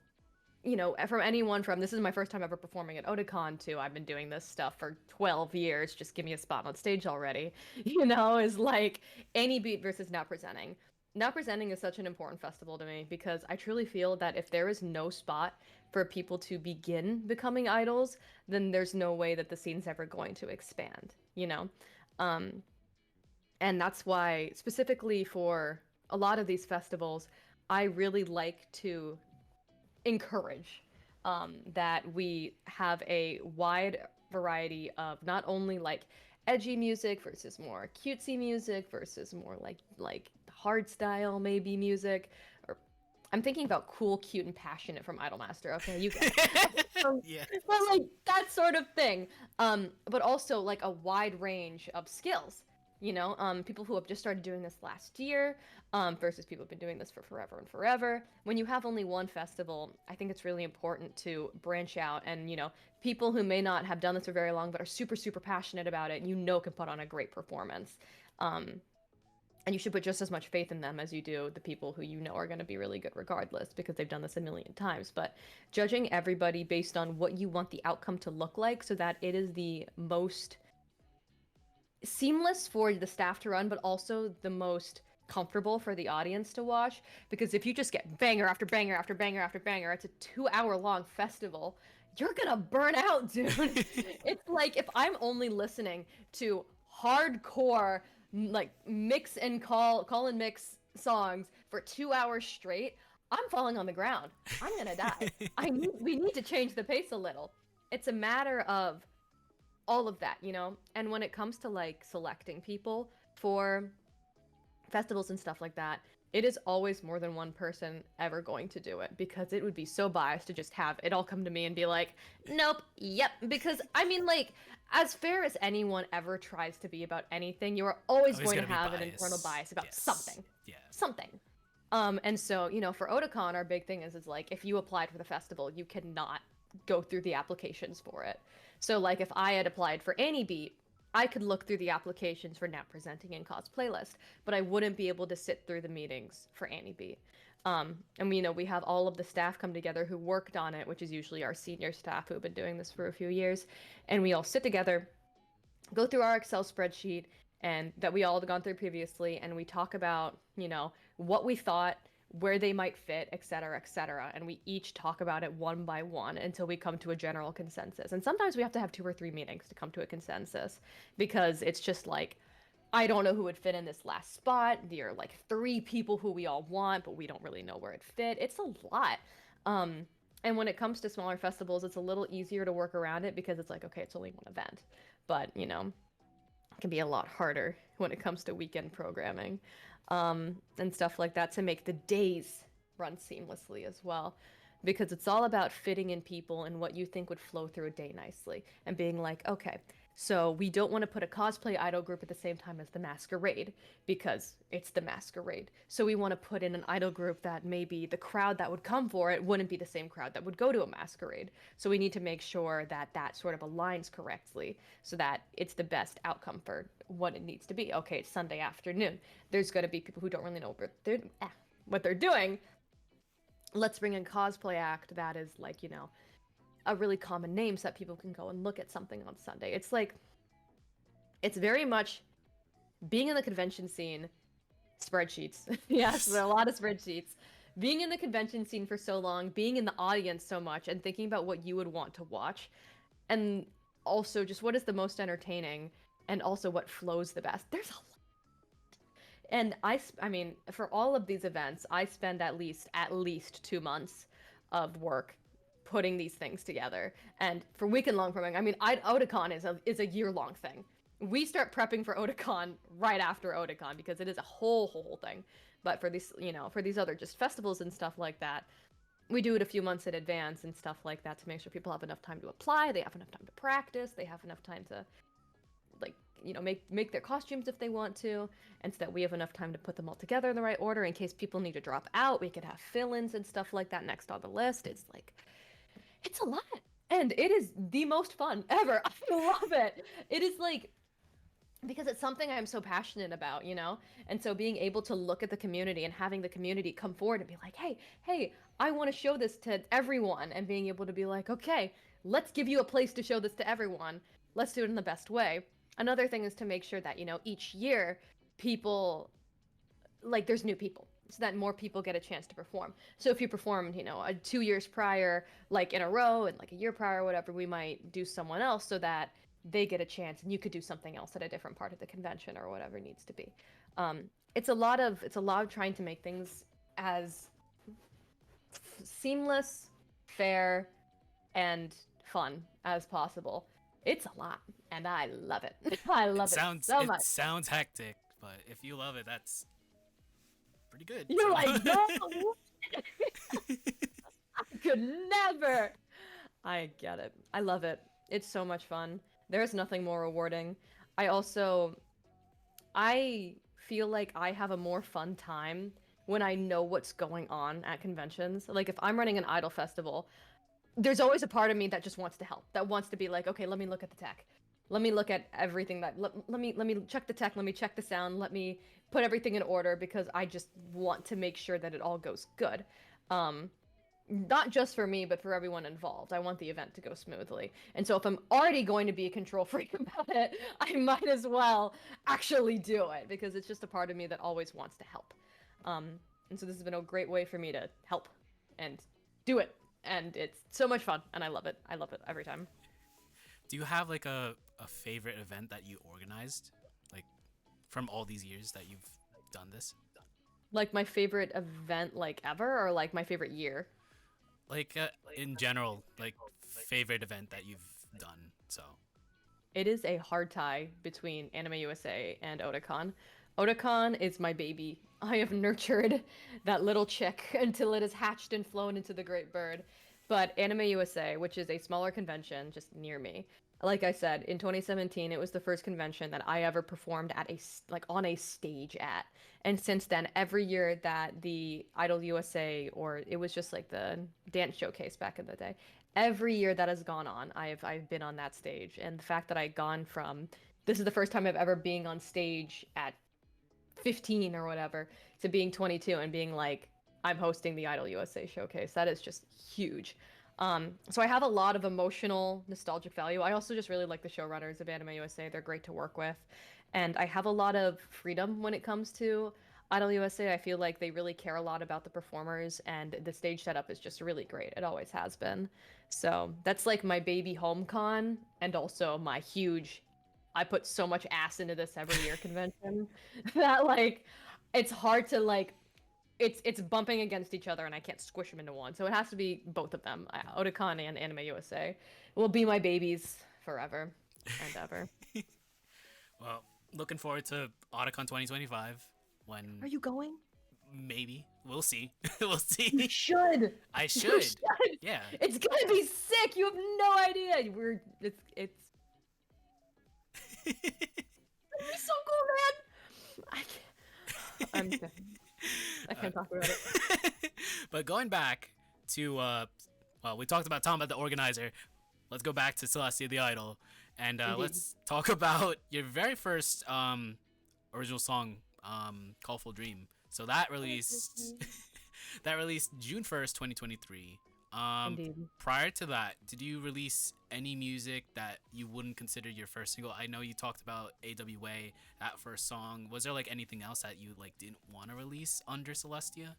you know, from anyone from this is my first time ever performing at Otakon to I've been doing this stuff for 12 years, just give me a spot on stage already, you know, is like any beat versus now presenting. Now presenting is such an important festival to me because I truly feel that if there is no spot for people to begin becoming idols, then there's no way that the scene's ever going to expand, you know? And that's why, specifically for a lot of these festivals, I really like to encourage that we have a wide variety of not only like edgy music versus more cutesy music versus more like hard style maybe music, or I'm thinking about cool, cute, and passionate from Idolmaster. Okay, you get it. Yeah. But like that sort of thing. But also like a wide range of skills. You know, people who have just started doing this last year, versus people who've been doing this for forever and forever. When you have only one festival, I think it's really important to branch out and, you know, people who may not have done this for very long but are super, super passionate about it, you know, can put on a great performance. And you should put just as much faith in them as you do the people who you know are going to be really good regardless because they've done this a million times. But judging everybody based on what you want the outcome to look like so that it is the most seamless for the staff to run, but also the most comfortable for the audience to watch. Because if you just get banger after banger after banger after banger, it's a 2 hour long festival. You're gonna burn out, dude. It's like if I'm only listening to hardcore, like mix and call and mix songs for 2 hours straight, I'm falling on the ground. I'm gonna die. We need to change the pace a little. It's a matter of all of that, you know? And when it comes to like selecting people for festivals and stuff like that, it is always more than one person ever going to do it, because it would be so biased to just have it all come to me and be like, nope, yep. Because I mean, like, as fair as anyone ever tries to be about anything, you are always going to have an internal bias about something. Yeah. Something. And so, you know, for Otakon, our big thing is like, if you applied for the festival, you cannot go through the applications for it. So, like, if I had applied for Any Beat, I could look through the applications for Now Presenting and Cause Playlist, but I wouldn't be able to sit through the meetings for Any Beat. And we, you know, we have all of the staff come together who worked on it, which is usually our senior staff who have been doing this for a few years, and we all sit together, go through our Excel spreadsheet and that we all had gone through previously, and we talk about, you know, what we thought, where they might fit, et cetera, and we each talk about it one by one until we come to a general consensus. And sometimes we have to have 2 or 3 meetings to come to a consensus, because it's just like, I don't know who would fit in this last spot. There are like 3 people who we all want, but we don't really know where it fit. It's a lot. And when it comes to smaller festivals, it's a little easier to work around it, because it's like, okay, it's only one event. But, you know, it can be a lot harder when it comes to weekend programming. And stuff like that, to make the days run seamlessly as well, because it's all about fitting in people and what you think would flow through a day nicely, and being like, okay, so we don't want to put a cosplay idol group at the same time as the masquerade, because it's the masquerade. So we want to put in an idol group that maybe the crowd that would come for it wouldn't be the same crowd that would go to a masquerade. So we need to make sure that that sort of aligns correctly, so that it's the best outcome for what it needs to be. Okay, it's Sunday afternoon. There's going to be people who don't really know what they're doing. Let's bring in cosplay act that is like, you know, a really common name, so that people can go and look at something on Sunday. It's like, it's very much being in the convention scene, spreadsheets. Yes, there are a lot of spreadsheets. Being in the convention scene for so long, being in the audience so much, and thinking about what you would want to watch, and also just what is the most entertaining, and also what flows the best. There's a lot. And I mean, for all of these events, I spend at least 2 months of work putting these things together. And for weekend long programming, I mean, Otakon is a year-long thing. We start prepping for Otakon right after Otakon, because it is a whole thing. But for these, you know, for these other just festivals and stuff like that, we do it a few months in advance and stuff like that, to make sure people have enough time to apply, they have enough time to practice, they have enough time to, like, you know, make their costumes if they want to, and so that we have enough time to put them all together in the right order in case people need to drop out. We could have fill-ins and stuff like that next on the list. It's like, it's a lot, and it is the most fun ever. I love it. It is like, because it's something I'm so passionate about, you know? And so being able to look at the community and having the community come forward and be like, hey, I want to show this to everyone, and being able to be like, okay, let's give you a place to show this to everyone. Let's do it in the best way. Another thing is to make sure that, you know, each year people, like, there's new people, so that more people get a chance to perform. So if you performed, you know, 2 years prior, like in a row, and like a year prior or whatever, we might do someone else so that they get a chance, and you could do something else at a different part of the convention or whatever needs to be. It's a lot of trying to make things as seamless, fair, and fun as possible. It's a lot, and I love it. I love it so much. It sounds hectic, but if you love it, that's pretty good. You're like, no! I could never! I get it. I love it. It's so much fun. There's nothing more rewarding. I feel like I have a more fun time when I know what's going on at conventions. Like, if I'm running an idol festival, there's always a part of me that just wants to help, that wants to be like, okay, let me look at the tech. Let me look at everything that, let me check the tech, let me check the sound, let me put everything in order, because I just want to make sure that it all goes good. not just for me, but for everyone involved. I want the event to go smoothly. And so if I'm already going to be a control freak about it, I might as well actually do it because it's just a part of me that always wants to help. Um, and so this has been a great way for me to help and do it. And it's so much fun, and I love it. I love it every time. Do you have like a favorite event that you organized, like from all these years that you've done this? Like my favorite event, like ever, or like my favorite year? Like in general, like favorite event that you've done. So It is a hard tie between Anime USA and Otakon. Otakon is my baby. I have nurtured that little chick until it has hatched and flown into the great bird. But Anime USA, which is a smaller convention just near me, like I said, in 2017, it was the first convention that I ever performed at like on a stage at. And since then, every year that the Idol USA, or it was just like the dance showcase back in the day, every year that has gone on, I've been on that stage. And the fact that I've gone from this is the first time I've ever been on stage at 15 or whatever to being 22 and being like I'm hosting the Idol USA showcase. That is just huge. So I have a lot of emotional nostalgic value. I also just really like the showrunners of Anime USA. They're great to work with. And I have a lot of freedom when it comes to Idol USA. I feel like they really care a lot about the performers, and the stage setup is just really great. It always has been. So that's like my baby home con, and also my huge I put so much ass into this every year convention that like it's hard to like it's bumping against each other and I can't squish them into one. So it has to be both of them. Otakon and Anime USA will be my babies forever and ever. well, looking forward to Otakon 2025 when Are you going? maybe we'll see. We'll You see. should. I You should. should. Yeah. It's gonna be sick. You have no idea. It's gonna be so cool, man. I can't talk about it. But going back to well, we talked about Tama the organizer. Let's go back to Celestia the idol, and let's talk about your very first original song, "Call Full Dream." So that released that released June 1st, 2023. Indeed. Prior to that, did you release any music that you wouldn't consider your first single? I know you talked about AWA, that first song. Was there like anything else that you like didn't want to release under Celestia?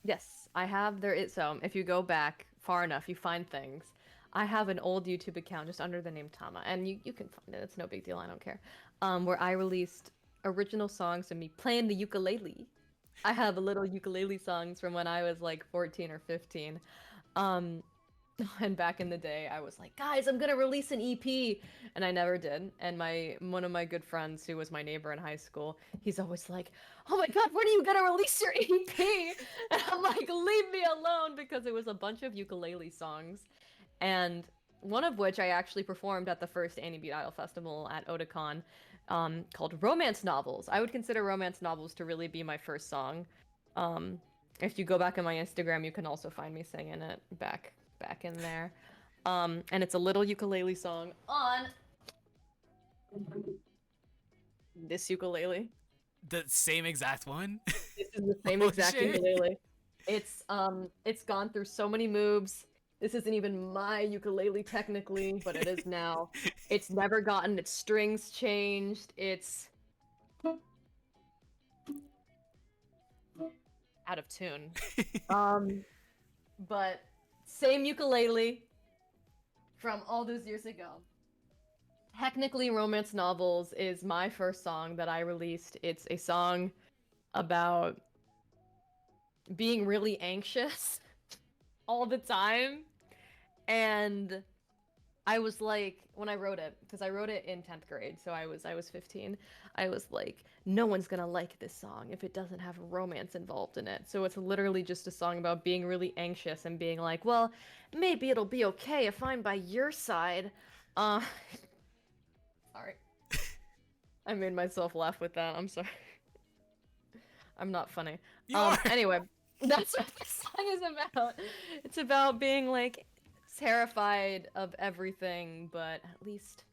Yes, I have. There is if you go back far enough, you find things. I have an old YouTube account just under the name Tama, and you can find it. It's no big deal. I don't care. Where I released original songs of me playing the ukulele. I have little ukulele songs from when I was like 14 or 15. Um, and back in the day, I was like, guys, I'm gonna release an EP, and I never did. And one of my good friends, who was my neighbor in high school, he's always like, oh my god, when are you gonna release your EP? And I'm like, leave me alone, because it was a bunch of ukulele songs, and one of which I actually performed at the first Annie Beat Idol Festival at Otakon, called Romance Novels. I would consider Romance Novels to really be my first song. If you go back on my Instagram, you can also find me singing it back in there. And it's a little ukulele song on this ukulele. The same exact one? This is the same Oh, exact shit. ukulele. It's gone through so many moves. This isn't even my ukulele technically, but it is now. It's never gotten its strings changed. It's out of tune. But same ukulele from all those years ago. Technically, Romance Novels is my first song that I released. It's a song about being really anxious all the time. And I was like, when I wrote it, because I wrote it in 10th grade, so I was 15, I was like, no one's gonna like this song if it doesn't have romance involved in it. So it's literally just a song about being really anxious and being like, well, maybe it'll be okay if I'm by your side. Sorry. I made myself laugh with that. I'm sorry. I'm not funny. You are. Anyway, that's what this song is about. It's about being like terrified of everything, but at least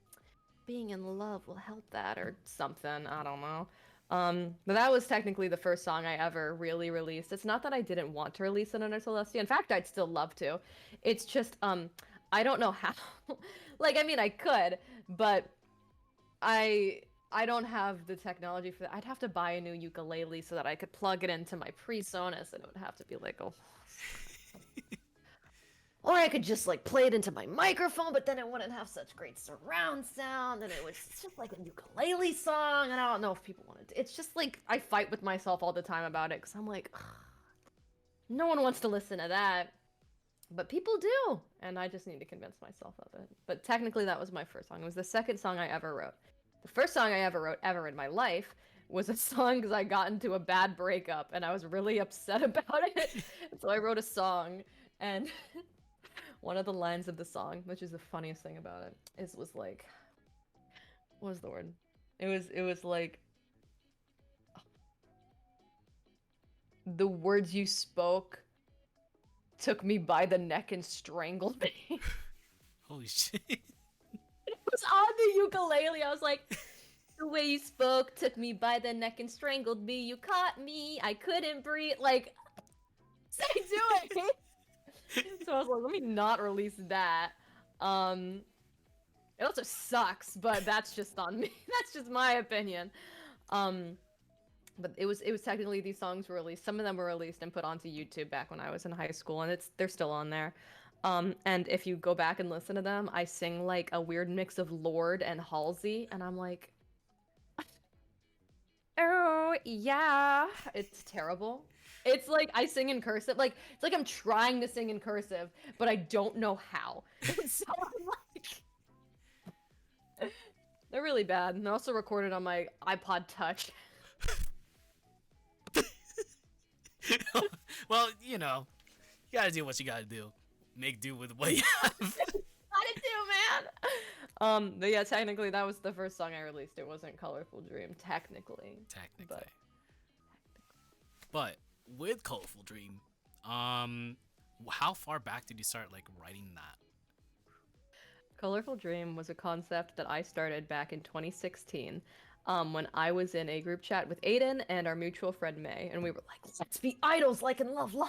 being in love will help that or something. I don't know. But that was technically the first song I ever really released. It's not that I didn't want to release it under Celestia. In fact, I'd still love to. It's just I don't know how. Like, I mean, I could, but I don't have the technology for that. I'd have to buy a new ukulele so that I could plug it into my PreSonus, and it would have to be like, oh. Or I could just like play it into my microphone, but then it wouldn't have such great surround sound, and it was just like a ukulele song, and I don't know if people wanted to. It's just like I fight with myself all the time about it, because I'm like, ugh, no one wants to listen to that, but people do, and I just need to convince myself of it. But technically, that was my first song. It was the second song I ever wrote. The first song I ever wrote ever in my life was a song because I got into a bad breakup, and I was really upset about it, so I wrote a song, and one of the lines of the song, which is the funniest thing about it, was like, what was the word? It was like, the words you spoke took me by the neck and strangled me. Holy shit. It was on the ukulele. I was like, the way you spoke took me by the neck and strangled me. You caught me. I couldn't breathe. Like, say do it. So I was like, let me not release that. It also sucks, but that's just on me. That's just my opinion. But it was technically, these songs were released. Some of them were released and put onto YouTube back when I was in high school, and they're still on there. And if you go back and listen to them, I sing like a weird mix of Lord and Halsey, and I'm like, oh yeah, it's terrible. It's like I sing in cursive. Like, it's like I'm trying to sing in cursive, but I don't know how. So I'm like, they're really bad. And they're also recorded on my iPod Touch. Well, you know, you gotta do what you gotta do. Make do with what you have. Gotta do, man. But yeah, technically that was the first song I released. It wasn't Colorful Dream, technically. But with Colorful Dream, how far back did you start like writing that? Colorful Dream was a concept that I started back in 2016, when I was in a group chat with Aiden and our mutual friend May, and we were like, let's be idols like in Love Live.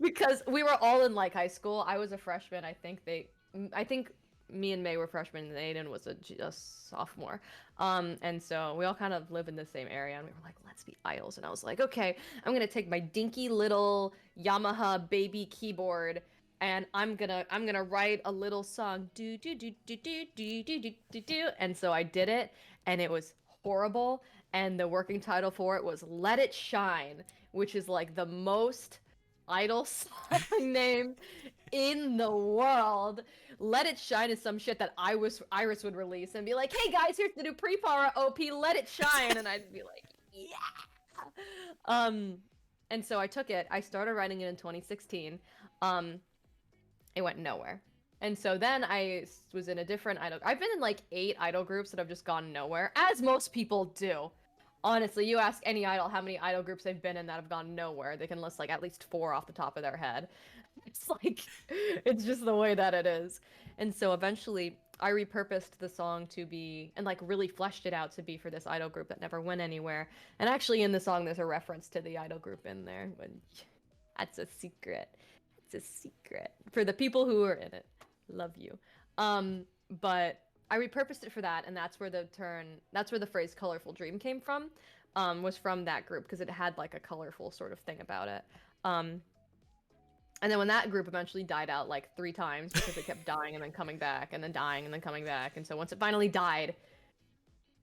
Because we were all in like high school. I was a freshman. I think me and May were freshmen, and Aiden was a sophomore. And so we all kind of live in the same area, and we were like, let's be idols. And I was like, okay, I'm gonna take my dinky little Yamaha baby keyboard, and I'm gonna write a little song, do do do do do do do do do do. And so I did it, and it was horrible. And the working title for it was "Let It Shine," which is like the most idol song name in the world. Let It Shine is some shit that Iris would release and be like, hey guys, here's the new pre-para OP, Let It Shine. And I'd be like, yeah. And so I took it. I started writing it in 2016. It went nowhere. And so then I was in a different idol. I've been in like 8 idol groups that have just gone nowhere, as most people do. Honestly, you ask any idol how many idol groups they've been in that have gone nowhere, they can list like at least 4 off the top of their head. It's like, it's just the way that it is. And so eventually I repurposed the song to be, and like really fleshed it out to be for this idol group that never went anywhere. And actually in the song there's a reference to the idol group in there. When that's a secret. It's a secret for the people who are in it. Love you. But I repurposed it for that, and that's where the phrase "colorful dream" came from. Was from that group, because it had like a colorful sort of thing about it. And then when that group eventually died out like 3 times, because it kept dying and then coming back and then dying and then coming back, and so once it finally died,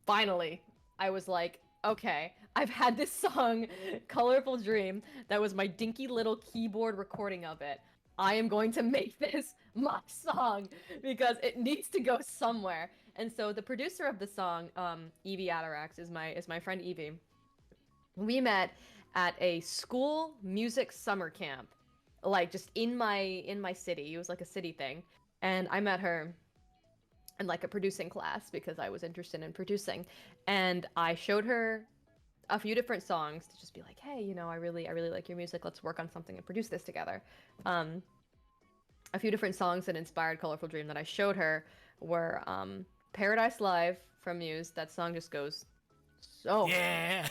I was like, okay, I've had this song, "Colorful Dream," that was my dinky little keyboard recording of it. I am going to make this my song because it needs to go somewhere. And so the producer of the song, Evie Atarax, is my friend Evie. We met at a school music summer camp, like just in my city. It was like a city thing, and I met her in like a producing class because I was interested in producing, and I showed her a few different songs to just be like, hey, you know, I really like your music. Let's work on something and produce this together. A few different songs that inspired Colorful Dream that I showed her were Paradise Live from Muse. That song just goes so Yeah.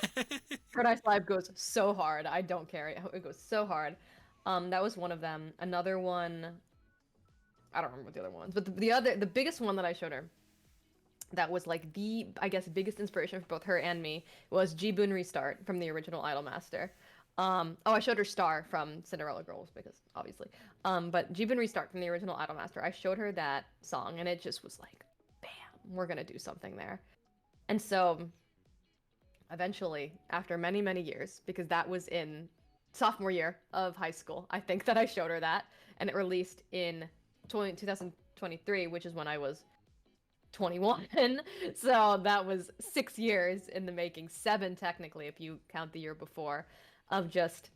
Paradise Live goes so hard. I don't care. It goes so hard. That was one of them. Another one, I don't remember what the other ones, but the biggest one that I showed her that was like the, I guess, biggest inspiration for both her and me was Jibun Restart from the original Idolmaster. I showed her Star from Cinderella Girls because obviously. But Jibun Restart from the original Idolmaster, I showed her that song and it just was like, bam, we're gonna do something there. And so eventually, after many, many years, because that was in sophomore year of high school, I think that I showed her that, and it released in 2023, which is when I was 21. So that was 6 years in the making, 7 technically, if you count the year before, of just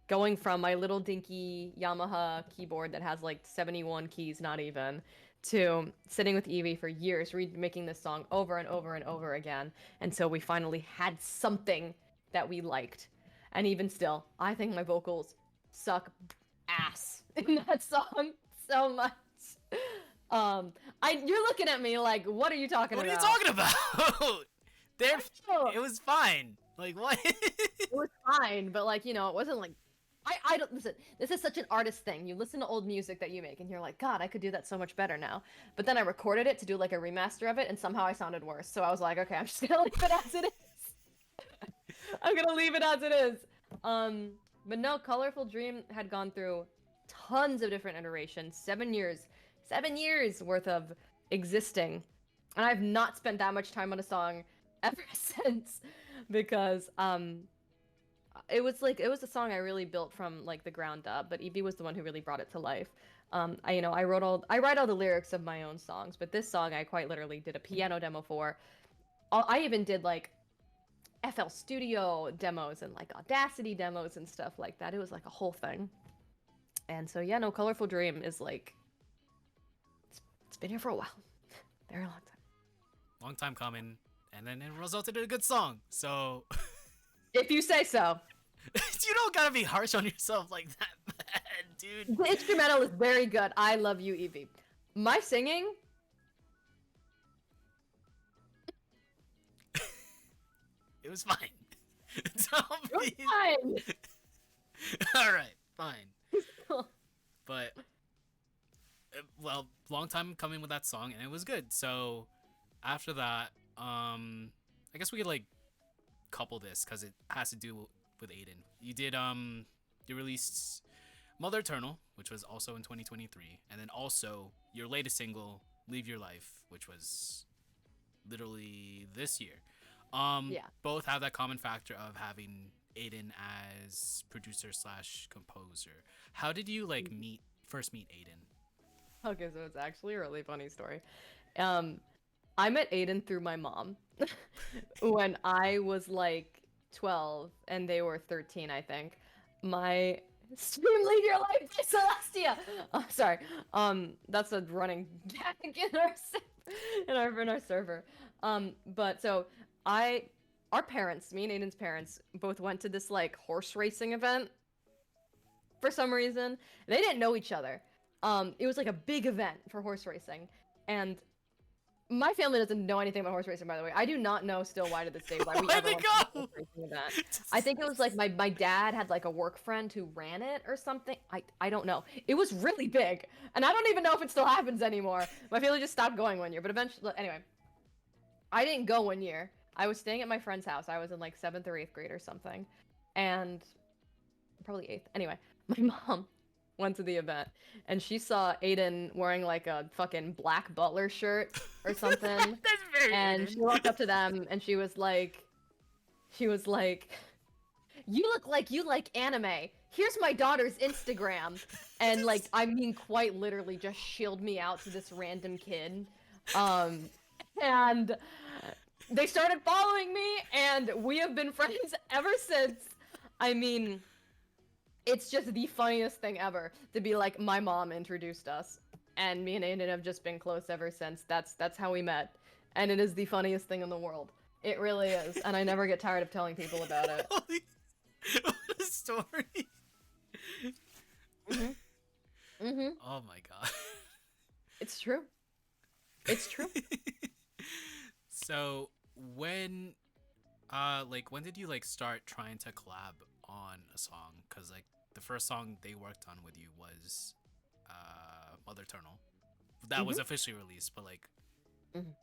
going from my little dinky Yamaha keyboard that has like 71 keys, not even, to sitting with Evie for years, remaking this song over and over and over again. And so we finally had something that we liked. And even still, I think my vocals suck ass in that song so much. You're looking at me like, what are you talking What are about? you talking about? It was fine. Like, what? It was fine, but like, it wasn't like I don't listen. This is such an artist thing. You listen to old music that you make, and you're like, God, I could do that so much better now. But then I recorded it to do like a remaster of it, and somehow I sounded worse. So I was like, okay, I'm just gonna leave it as it is. I'm gonna leave it as it is. But no, Colorful Dream had gone through tons of different iterations. 7 years worth of existing, and I've not spent that much time on a song ever since because it was a song I really built from like the ground up, but Evie was the one who really brought it to life. I write all the lyrics of my own songs, but this song I quite literally did a piano demo for. I even did like FL Studio demos and like Audacity demos and stuff like that. It was like a whole thing. And so yeah, no, Colorful Dream is like it's been here for a while. Very long time. Long time coming, and then it resulted in a good song. So If you say so. you don't gotta be harsh on yourself like that, man, dude. The instrumental is very good. I love you, Evie. My singing. It was fine. It was fine. All right, fine. But well, long time coming with that song, and it was good. So after that, I guess we could like couple this because it has to do with Aiden. You released Mother Eternal, which was also in 2023, and then also your latest single, Leave Your Life, which was literally this year. Yeah. Both have that common factor of having Aiden as producer slash composer. How did you like first meet Aiden? Okay, so it's actually a really funny story. I met Aiden through my mom when I was like 12 and they were 13, I think. My stream Leave Your Life by Celestia. Sorry. That's a running gag in our server. But so our parents, me and Aiden's parents, both went to this like horse racing event for some reason. They didn't know each other. It was like a big event for horse racing, and my family doesn't know anything about horse racing, by the way. I do not know still why to this day why we Where'd ever they went to go? a horse racing event. I think it was like my dad had like a work friend who ran it or something. I don't know. It was really big, and I don't even know if it still happens anymore. My family just stopped going one year, but eventually, anyway, I didn't go one year. I was staying at my friend's house. I was in like 7th or 8th grade or something, and probably 8th. Anyway, my mom went to the event and she saw Aiden wearing like a fucking black butler shirt or something. That's very And Aiden. she walked up to them and she was like, you look like you like anime. Here's my daughter's Instagram. And like, I mean, quite literally just shilled me out to this random kid. And they started following me and we have been friends ever since. I mean, it's just the funniest thing ever to be like, my mom introduced us, and me and Aiden have just been close ever since. That's how we met, and it is the funniest thing in the world. It really is, and I never get tired of telling people about it. What a story. Oh my god. It's true. It's true. So when Like when did you like start trying to collab on a song? Cause like the first song they worked on with you was Mother Eternal. That was officially released, but like Mhm.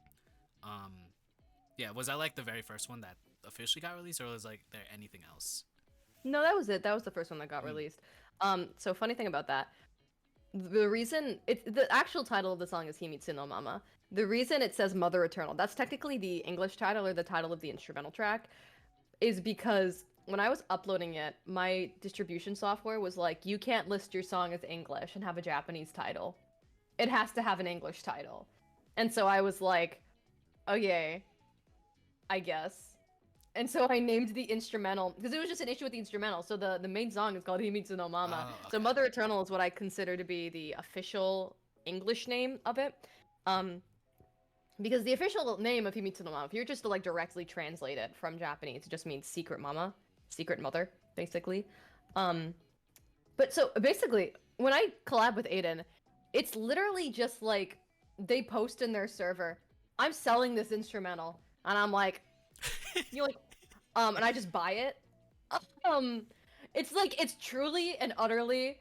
um yeah, was that like the very first one that officially got released, or was like there anything else? No, that was it. That was the first one that got Mm. released. So funny thing about that, the reason the actual title of the song is Himitsu no Mama. The reason it says Mother Eternal, that's technically the English title or the title of the instrumental track, is because when I was uploading it, my distribution software was like, you can't list your song as English and have a Japanese title. It has to have an English title. And so I was like, okay, I guess. And so I named the instrumental because it was just an issue with the instrumental. So the main song is called Himitsu no Mama. Oh, So okay. Mother Eternal is what I consider to be the official English name of it. Um, because the official name of Himitsu no Mama, if you're just to like directly translate it from Japanese, it just means secret mama, secret mother, basically. Um, but so basically, when I collab with Aiden, it's literally just like they post in their server, I'm selling this instrumental, and I'm like, you like, and I just buy it. Um, it's like it's truly and utterly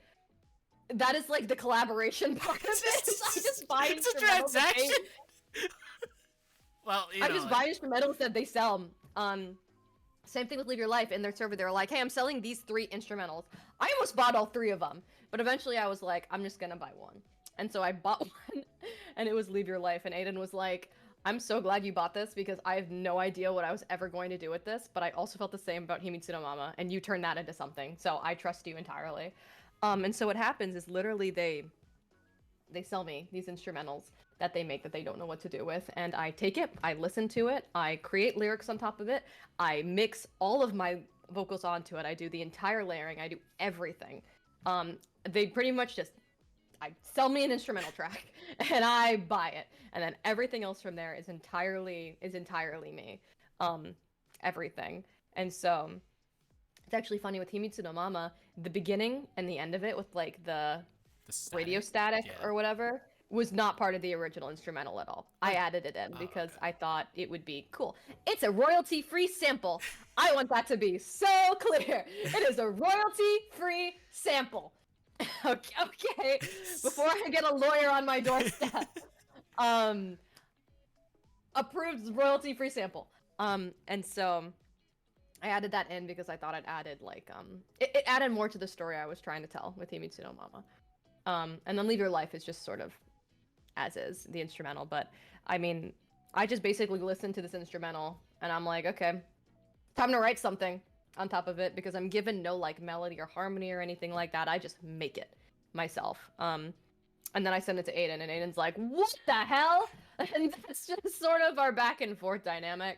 that is like the collaboration part of it. I just buy It's a instrumentals that transaction. Well, you I know, just buy instrumentals that they sell. Same thing with Leave Your Life. In their server, they're like, hey, I'm selling these 3 instrumentals. I almost bought all 3 of them. But eventually I was like, I'm just gonna buy one. And so I bought one, and it was Leave Your Life. And Aiden was like, I'm so glad you bought this because I have no idea what I was ever going to do with this. But I also felt the same about Himitsu no Mama, and you turned that into something. So I trust you entirely. And so what happens is literally they sell me these instrumentals that they make that they don't know what to do with, and I take it, I listen to it, I create lyrics on top of it, I mix all of my vocals onto it, I do the entire layering, I do everything. They pretty much just I sell me an instrumental track and I buy it, and then everything else from there is entirely me. um Everything. And so it's actually funny with Himitsu no Mama, the beginning and the end of it with like the the radio static. static Yeah. or whatever was not part of the original instrumental at all. I What? added it in Oh, because okay. I thought it would be cool. It's a royalty-free sample. I want that to be so clear. It is a royalty-free sample. Okay. Before I get a lawyer on my doorstep. Um Approved royalty-free sample. And so I added that in because I thought it added like it added more to the story I was trying to tell with Himitsu no Mama. And then Leave Your Life is just sort of as is the instrumental. But I mean, I just basically listened to this instrumental and I'm like, okay, time to write something on top of it because I'm given no like melody or harmony or anything like that. I just make it myself. And then I send it to Aiden, and Aiden's like, what the hell? And that's just sort of our back and forth dynamic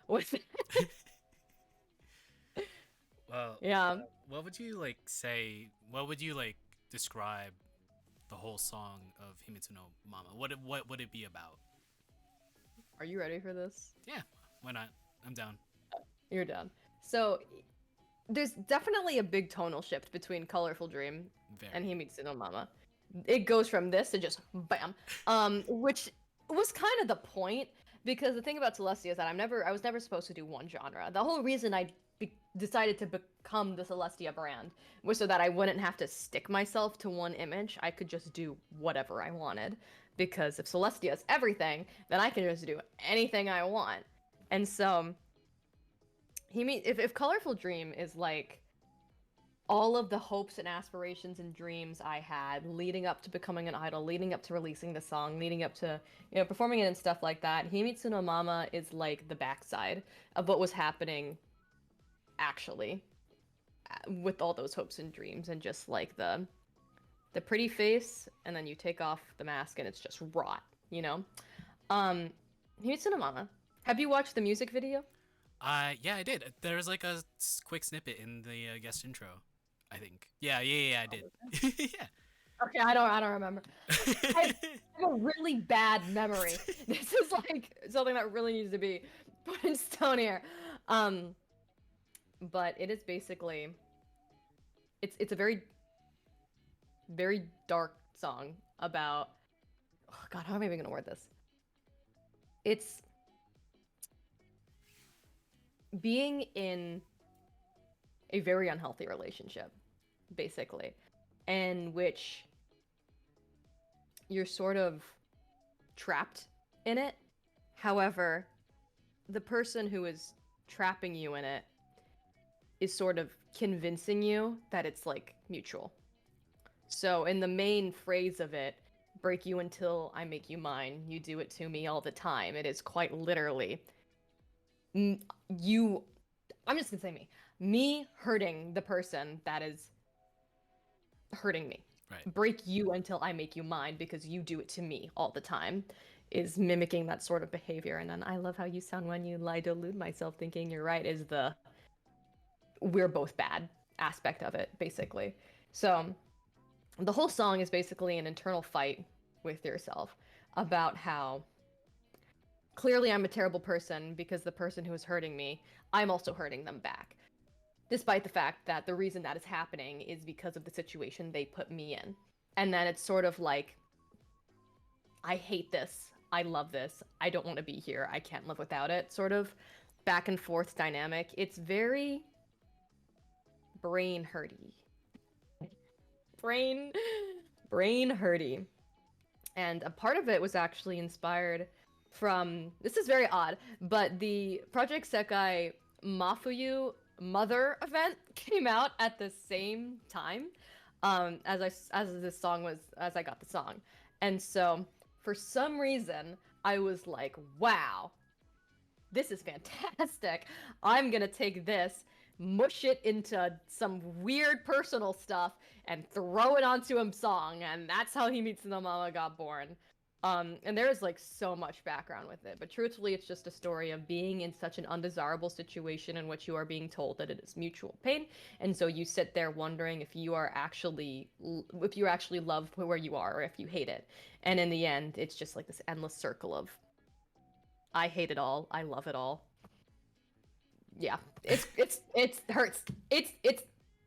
with Well, yeah. what would you like say? What would you like describe the whole song of Himitsu no Mama? What would it be about? Are you ready for this? Yeah, why not? I'm down. You're done. So there's definitely a big tonal shift between Colorful Dream and Very. Himitsu no Mama. It goes from this to just bam, which was kind of the point because the thing about Celestia is that I was never supposed to do one genre. The whole reason I decided to become the Celestia brand was so that I wouldn't have to stick myself to one image. I could just do whatever I wanted because if Celestia is everything, then I can just do anything I want. And so if Colorful Dream is like all of the hopes and aspirations and dreams I had leading up to becoming an idol, leading up to releasing the song, leading up to, performing it and stuff like that, Himitsu no Mama is like the backside of what was happening actually with all those hopes and dreams and just like the pretty face, and then you take off the mask and it's just rot, you know? Himitsu no Mama. Have you watched the music video? Yeah, I did. There was like a quick snippet in the guest intro, I think. Yeah, I did. Yeah. Okay, I don't remember. I have a really bad memory. This is like something that really needs to be put in stone here. But it is basically it's a very very dark song about, oh god, how am I even gonna word this? It's being in a very unhealthy relationship, basically, in which you're sort of trapped in it. However, the person who is trapping you in it is sort of convincing you that it's like mutual. So, in the main phrase of it, break you until I make you mine, you do it to me all the time, it is quite literally you. I'm just gonna say me hurting the person that is hurting me. Right. Break you until I make you mine because you do it to me all the time is mimicking that sort of behavior. And then I love how you sound when you lie, delude myself thinking you're right is the we're both bad aspect of it, basically. So the whole song is basically an internal fight with yourself about how clearly I'm a terrible person because the person who is hurting me, I'm also hurting them back. Despite the fact that the reason that is happening is because of the situation they put me in. And then it's sort of like, I hate this. I love this. I don't want to be here. I can't live without it. Sort of back and forth dynamic. It's very brain hurty. Brain hurty. And a part of it was actually inspired from, this is very odd, but the Project Sekai Mafuyu Mother event came out at the same time as I got the song. And so for some reason I was like, wow, this is fantastic. I'm gonna take this, mush it into some weird personal stuff and throw it onto a song, and that's how Himitsu no Mama got born. And there's like so much background with it, but truthfully, it's just a story of being in such an undesirable situation in which you are being told that it is mutual pain, and so you sit there wondering if you actually love where you are or if you hate it. And in the end, it's just like this endless circle of I hate it all, I love it all. Yeah, it hurts. It's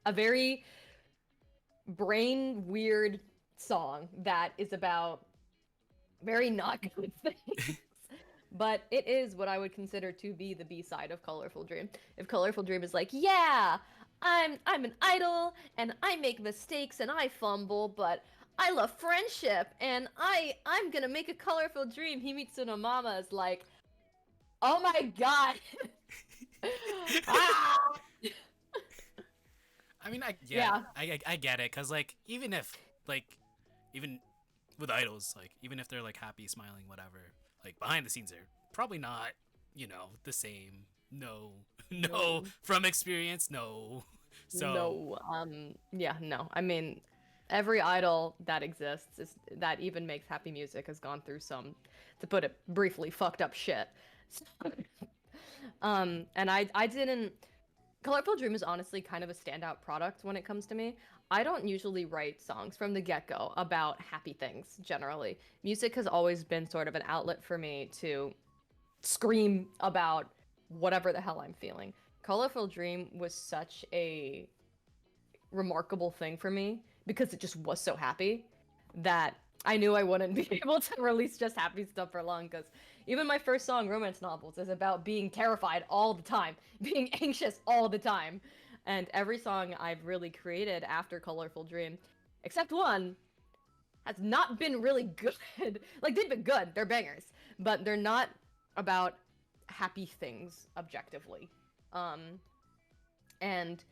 a very brain weird song that is about very not good things. But it is what I would consider to be the B-side of Colorful Dream. If Colorful Dream is like, yeah, I'm an idol and I make mistakes and I fumble, but I love friendship and I'm gonna make a colorful dream. Himitsu no Mama is like, oh my god. Ah! I mean, Yeah. I get it, cause like even with idols, like even if they're like happy, smiling, whatever, like behind the scenes they're probably not, the same. No, No. from experience, no. So No. Yeah, no. I mean, every idol that exists that even makes happy music has gone through some, to put it briefly, fucked up shit. And I didn't. Colorful Dream is honestly kind of a standout product when it comes to me. I don't usually write songs from the get-go about happy things, generally. Music has always been sort of an outlet for me to scream about whatever the hell I'm feeling. Colorful Dream was such a remarkable thing for me because it just was so happy that I knew I wouldn't be able to release just happy stuff for long, because even my first song, Romance Novels, is about being terrified all the time, being anxious all the time. And every song I've really created after Colorful Dream, except one, has not been really good. Like, they've been good, they're bangers, but they're not about happy things objectively. And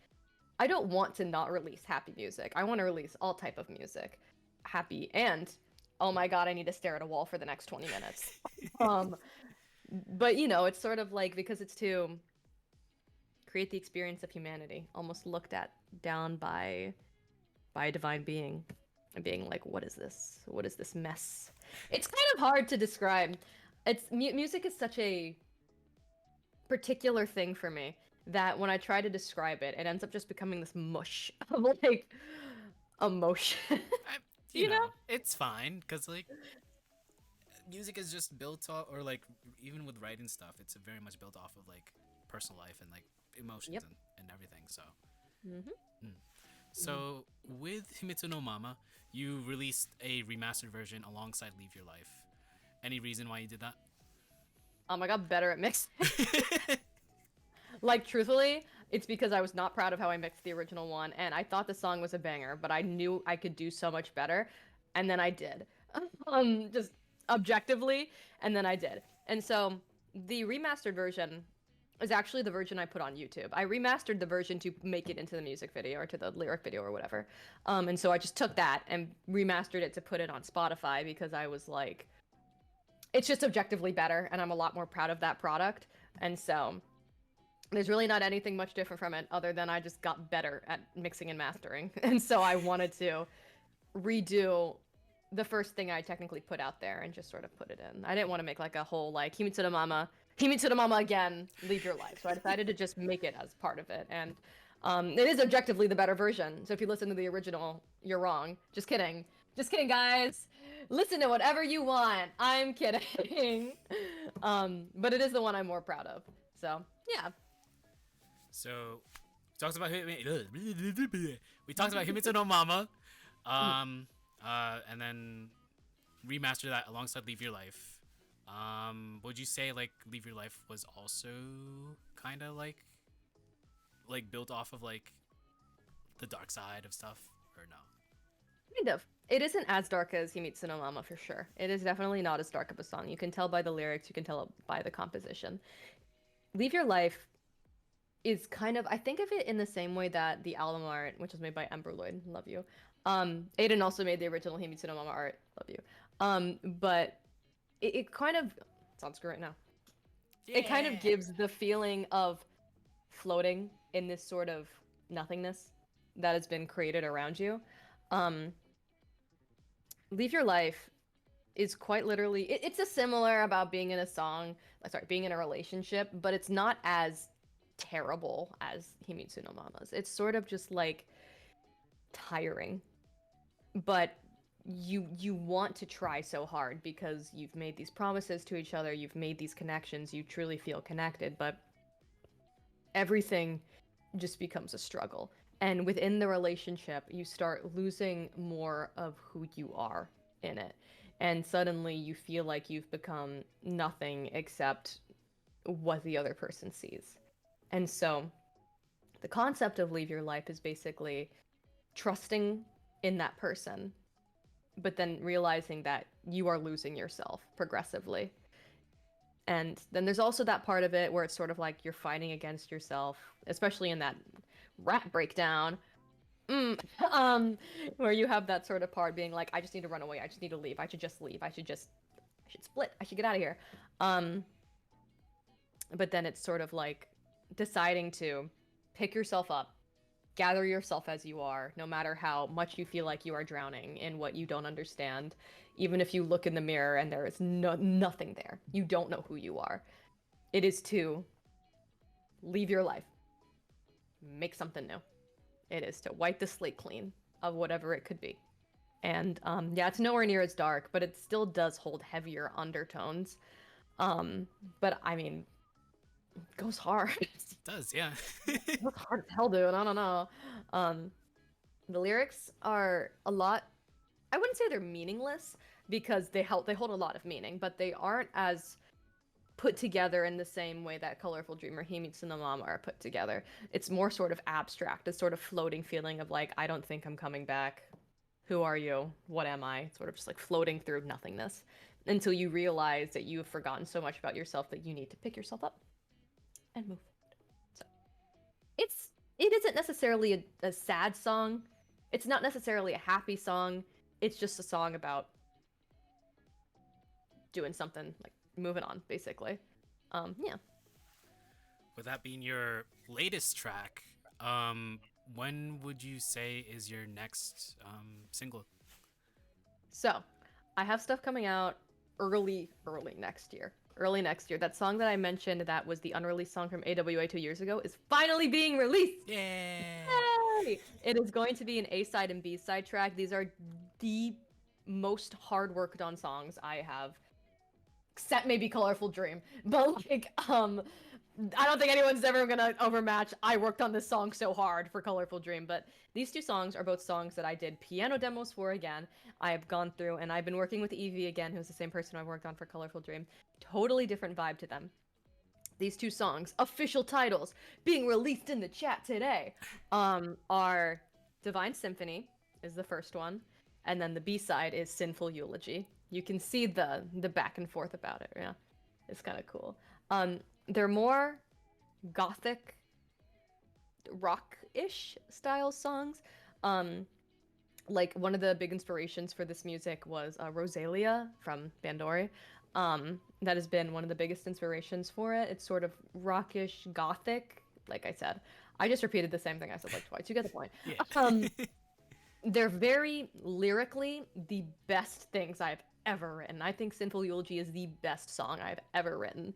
I don't want to not release happy music. I want to release all type of music. Happy and oh my god, I need to stare at a wall for the next 20 minutes. But it's sort of like, because it's to create the experience of humanity, almost looked at down by a divine being, and being like, what is this? What is this mess? It's kind of hard to describe. It's music is such a particular thing for me that when I try to describe it, it ends up just becoming this mush of like emotion. you know, it's fine, because like music is just built off, or like even with writing stuff, it's very much built off of like personal life and like emotions. Yep. and everything. So Mm-hmm. so with Himitsu no Mama, you released a remastered version alongside Leave Your Life. Any reason why you did that? I got better at mixing. Like, truthfully, it's because I was not proud of how I mixed the original one, and I thought the song was a banger, but I knew I could do so much better, and then I did. Just objectively, and then I did. And so the remastered version is actually the version I put on YouTube. I remastered the version to make it into the music video or to the lyric video or whatever. And so I just took that and remastered it to put it on Spotify because I was like, it's just objectively better, and I'm a lot more proud of that product. And so there's really not anything much different from it other than I just got better at mixing and mastering. And so I wanted to redo the first thing I technically put out there and just sort of put it in. I didn't want to make like a whole like Himitsu no Mama again, Leave Your Life. So I decided to just make it as part of it. And it is objectively the better version. So if you listen to the original, you're wrong. Just kidding. Just kidding, guys. Listen to whatever you want. I'm kidding. But it is the one I'm more proud of. So yeah. So we talked about Himitsu no Mama, and then remaster that alongside Leave Your Life. Would you say like Leave Your Life was also kind of like built off of like the dark side of stuff, or no? Kind of. It isn't as dark as Himitsu no Mama for sure. It is definitely not as dark of a song. You can tell by the lyrics, you can tell by the composition. Leave Your Life is kind of, I think of it in the same way that the album art, which was made by Ember Lloyd, love you. Aiden also made the original Himitsu no Mama art, love you. But it kind of, it's on screen right now. Yeah. It kind of gives the feeling of floating in this sort of nothingness that has been created around you. Leave Your Life is quite literally, it's a similar about being in a song, being in a relationship, but it's not as terrible as Himitsu no Mama's. It's sort of just like tiring, but you want to try so hard because you've made these promises to each other, you've made these connections, you truly feel connected, but everything just becomes a struggle. And within the relationship, you start losing more of who you are in it. And suddenly you feel like you've become nothing except what the other person sees. And so the concept of Leave Your Life is basically trusting in that person, but then realizing that you are losing yourself progressively. And then there's also that part of it where it's sort of like you're fighting against yourself, especially in that rap breakdown, where you have that sort of part being like, I just need to run away, I just need to leave, I should just leave, I should split, I should get out of here. But then it's sort of like deciding to pick yourself up, gather yourself as you are, no matter how much you feel like you are drowning in what you don't understand. Even if you look in the mirror and there is nothing there, you don't know who you are. It is to leave your life, make something new. It is to wipe the slate clean of whatever it could be. And yeah, it's nowhere near as dark, but it still does hold heavier undertones. But I mean, it goes hard. It does, yeah. It goes hard as hell, dude. I don't know. The lyrics are a lot, I wouldn't say they're meaningless because they hold a lot of meaning, but they aren't as put together in the same way that Colorful Dream or Himitsu no Mama are put together. It's more sort of abstract, a sort of floating feeling of like, I don't think I'm coming back. Who are you? What am I? Sort of just like floating through nothingness until you realize that you have forgotten so much about yourself that you need to pick yourself up and move forward. So it isn't necessarily a sad song. It's not necessarily a happy song. It's just a song about doing something, like moving on, basically. Yeah. With that being your latest track, when would you say is your next single? So, I have stuff coming out early next year. Early next year. That song that I mentioned that was the unreleased song from AWA 2 years ago is finally being released! Yeah! Yay! It is going to be an A-side and B-side track. These are the most hard worked on songs I have, except maybe Colorful Dream. But like, I don't think anyone's ever gonna overmatch. I worked on this song so hard for Colorful Dream, but these two songs are both songs that I did piano demos for again. I have gone through and I've been working with Evie again, who's the same person I worked on for Colorful Dream. Totally different vibe to them. these two songs, official titles, being released in the chat today, are Divine Symphony is the first one, and then the B-side is Sinful Eulogy. You can see the back and forth about it, yeah. It's kind of cool. They're more gothic, rock-ish style songs. Like, one of the big inspirations for this music was Rosalia from Bandori. That has been one of the biggest inspirations for it. It's sort of rockish, gothic. Like I said, I just repeated the same thing I said like twice. You get the point. Yeah. They're very lyrically the best things I've ever written. I think Sinful Eulogy is the best song I've ever written.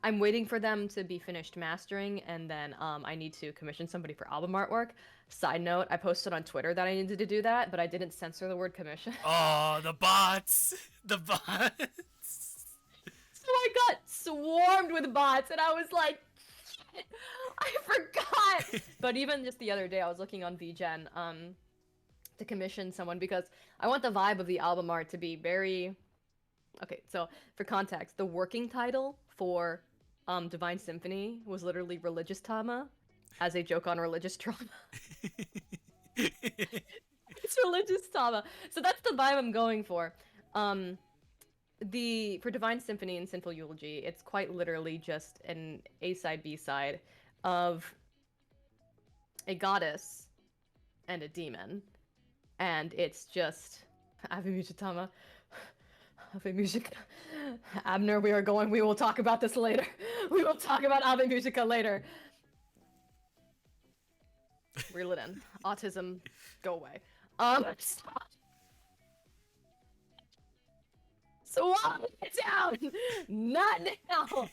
I'm waiting for them to be finished mastering, and then I need to commission somebody for album artwork. Side note, I posted on Twitter that I needed to do that, but I didn't censor the word commission. Oh, the bots! The bots! So I got swarmed with bots, and I was like, shit, I forgot! But even just the other day, I was looking on VGen to commission someone, because I want the vibe of the album art to be very... Okay, so for context, the working title for Divine Symphony was literally Religious Tama, as a joke on religious trauma. It's Religious Tama. So that's the vibe I'm going for. For Divine Symphony and Sinful Eulogy, it's quite literally just an A-side, B-side of a goddess and a demon. And it's just Ave Musitama. Ave Musica. Abner, we will talk about this later. We will talk about Ave Musica later. Reel it in. Autism, go away. Stop. Swallow it down! Not now!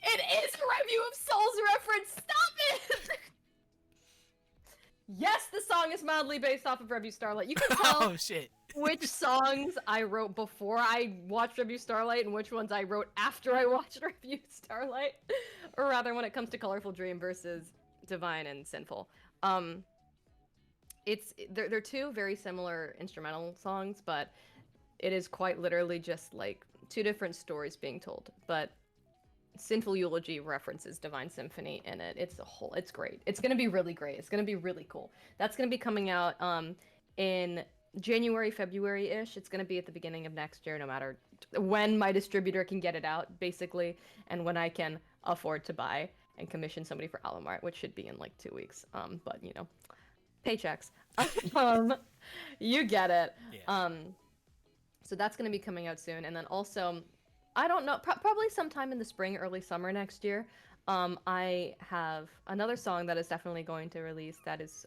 It is a Review of Souls reference! Stop it! Yes, the song is mildly based off of Review Starlight. You can tell Oh, shit. which songs I wrote before I watched Review Starlight and which ones I wrote after I watched Review Starlight. Or rather, when it comes to Colorful Dream versus Divine and Sinful. They're two very similar instrumental songs, but it is quite literally just like two different stories being told. But Sinful Eulogy references Divine Symphony in it. It's great. It's gonna be really great. It's gonna be really cool. That's gonna be coming out in January, February-ish. It's gonna be at the beginning of next year, no matter when my distributor can get it out, basically, and when I can afford to buy and commission somebody for album art, which should be in like 2 weeks. But you know, paychecks. You get it. Yeah. So that's gonna be coming out soon, and then also, I don't know, probably sometime in the spring, early summer next year. I have another song that is definitely going to release. That is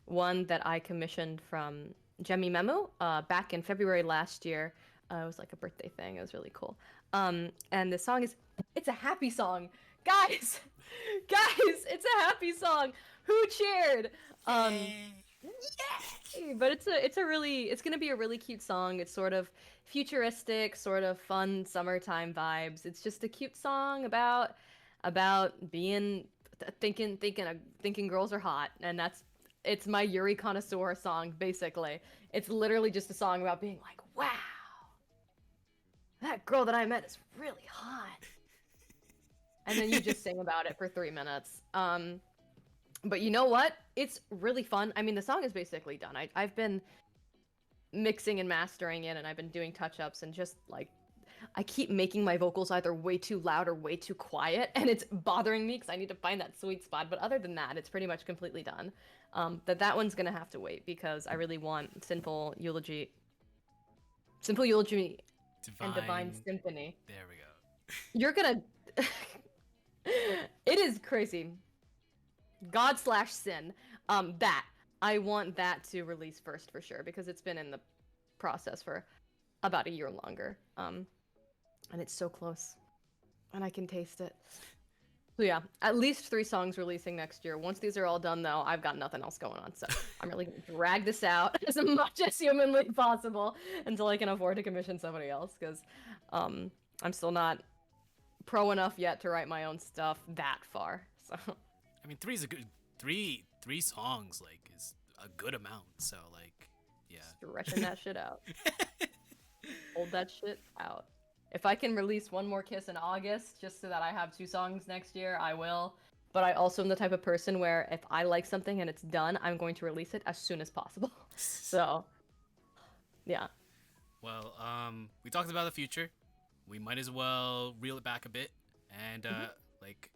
one that I commissioned from Jemmy Memu back in February last year. It was like a birthday thing. It was really cool. And the song it's a happy song. Guys, it's a happy song. Who cheered? Yay! But it's gonna be a really cute song. It's sort of futuristic, sort of fun summertime vibes. It's just a cute song about being thinking girls are hot, and it's my Yuri connoisseur song, basically. It's literally just a song about being like, wow, that girl that I met is really hot. And then you just sing about it for 3 minutes. But you know what? It's really fun. I mean, the song is basically done. I've been mixing and mastering it, and I've been doing touch-ups, and just like, I keep making my vocals either way too loud or way too quiet, and it's bothering me because I need to find that sweet spot. But other than that, it's pretty much completely done. That one's gonna have to wait because I really want Sinful Eulogy, and Divine Symphony. There we go. You're gonna... It is crazy. God/Sin. That. I want that to release first for sure, because it's been in the process for about a year longer. And it's so close. And I can taste it. So yeah, at least 3 songs releasing next year. Once these are all done, though, I've got nothing else going on. So I'm really going to drag this out as much as humanly possible until I can afford to commission somebody else, because I'm still not pro enough yet to write my own stuff that far. So I mean, 3's a good... Three songs, like, is a good amount, so, like, yeah. Stretching that shit out. Hold that shit out. If I can release one more Kiss in August, just so that I have 2 songs next year, I will. But I also am the type of person where if I like something and it's done, I'm going to release it as soon as possible. So, yeah. Well, we talked about the future. We might as well reel it back a bit and like,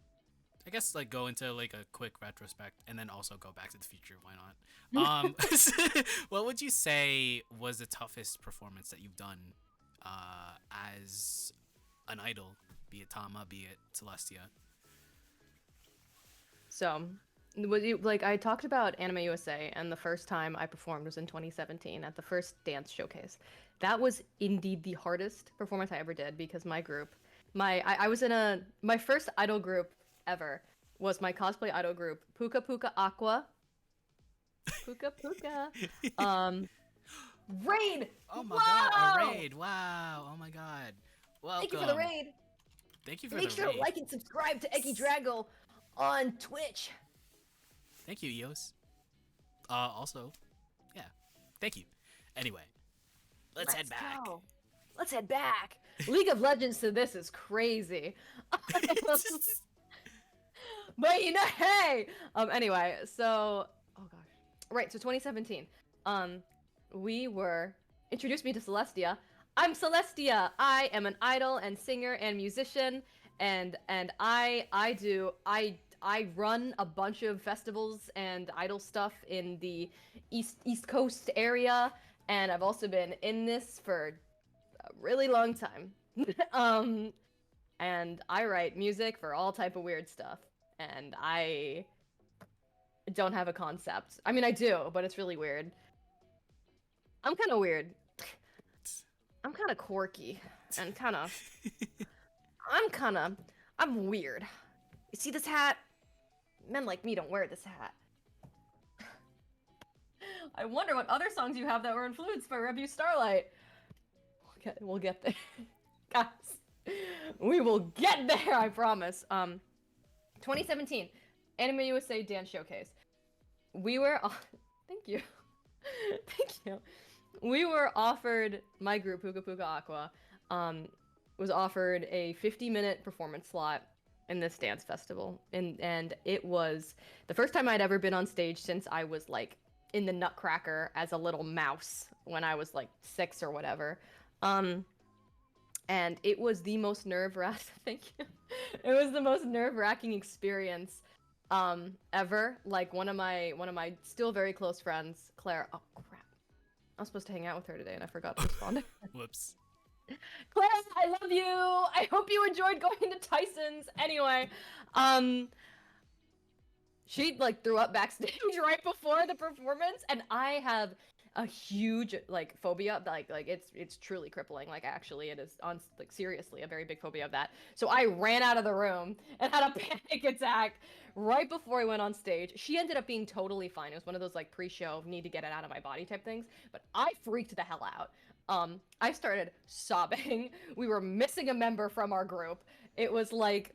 I guess like go into like a quick retrospect and then also go back to the future. Why not? What would you say was the toughest performance that you've done as an idol, be it Tama, be it Celestia? So, like I talked about Anime USA, and the first time I performed was in 2017 at the first dance showcase. That was indeed the hardest performance I ever did because my group, I was in my first idol group ever was my cosplay idol group, Puka Puka Aqua. Puka Puka. Raid! Oh my Wow! god, a raid. Wow. Oh my god. Welcome. Thank you for the raid. Thank you for Make the sure raid. to like and subscribe to Eki Drago on Twitch. Thank you, Eos. Also, yeah. Thank you. Anyway, let's head back. Go. Let's head back. League of Legends to this is crazy. But you know, hey. Anyway, so oh gosh, right. So 2017. We were introduced me to Celestia. I'm Celestia. I am an idol and singer and musician, and I run a bunch of festivals and idol stuff in the East Coast area, and I've also been in this for a really long time. And I write music for all type of weird stuff, and I don't have a concept. I mean, I do, but it's really weird. I'm kind of weird. I'm kind of quirky and I'm weird. You see this hat? Men like me don't wear this hat. I wonder what other songs you have that were influenced by Revue Starlight. We'll get there. Guys, we will get there, I promise. 2017, Anime USA Dance Showcase. We were... thank you. Thank you. We were offered, my group, Puka Puka Aqua, was offered a 50-minute performance slot in this dance festival. And it was the first time I'd ever been on stage since I was, like, in the Nutcracker as a little mouse when I was, like, 6 or whatever. And it was the most nerve-wracking, thank you. It was the most nerve-wracking experience ever. Like, one of my still very close friends, Claire, oh crap. I was supposed to hang out with her today and I forgot to respond. Whoops. Claire, I love you. I hope you enjoyed going to Tyson's. Anyway, she like threw up backstage right before the performance, and I have a huge like phobia, like it's truly crippling. Like actually, it is on like seriously a very big phobia of that. So I ran out of the room and had a panic attack right before I went on stage. She ended up being totally fine. It was one of those like pre-show need to get it out of my body type things. But I freaked the hell out. I started sobbing. We were missing a member from our group. It was like,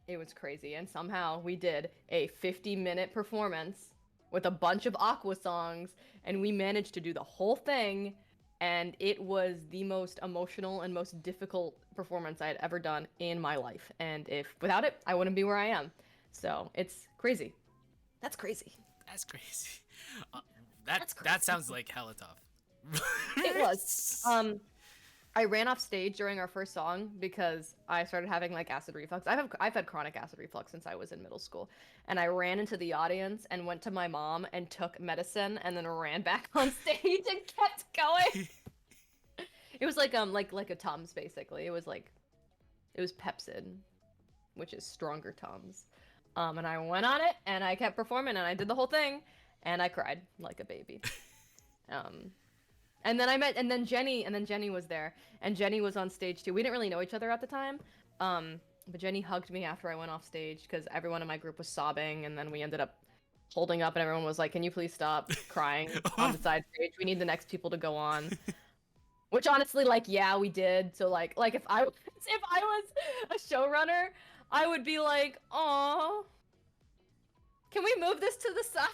it was crazy. And somehow we did a 50-minute performance with a bunch of Aqua songs, and we managed to do the whole thing. And it was the most emotional and most difficult performance I had ever done in my life. And if without it, I wouldn't be where I am. So it's crazy. That's crazy. That's crazy. That sounds like hella tough. It was. I ran off stage during our first song because I started having like acid reflux. I've had chronic acid reflux since I was in middle school, and I ran into the audience and went to my mom and took medicine and then ran back on stage and kept going. It was like a Tums basically. It was Pepsid, which is stronger Tums. And I went on it and I kept performing and I did the whole thing and I cried like a baby. And then Jenny was there, and Jenny was on stage too. We didn't really know each other at the time, but Jenny hugged me after I went off stage because everyone in my group was sobbing, and then we ended up holding up, and everyone was like, "Can you please stop crying on the side stage? We need the next people to go on." Which honestly, like, yeah, we did. So like if I was a showrunner, I would be like, "Aw, can we move this to the side?"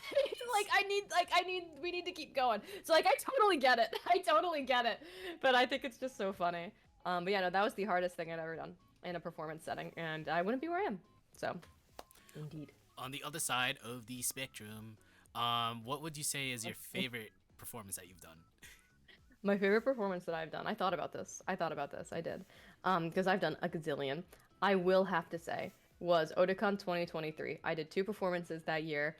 We need to keep going. So like, I totally get it. But I think it's just so funny. But yeah, no, that was the hardest thing I'd ever done in a performance setting, and I wouldn't be where I am. So, indeed. On the other side of the spectrum, what would you say is your favorite performance that you've done? My favorite performance that I've done. I thought about this. I did. Because I've done a gazillion. I will have to say was Otakon 2023. I did 2 performances that year.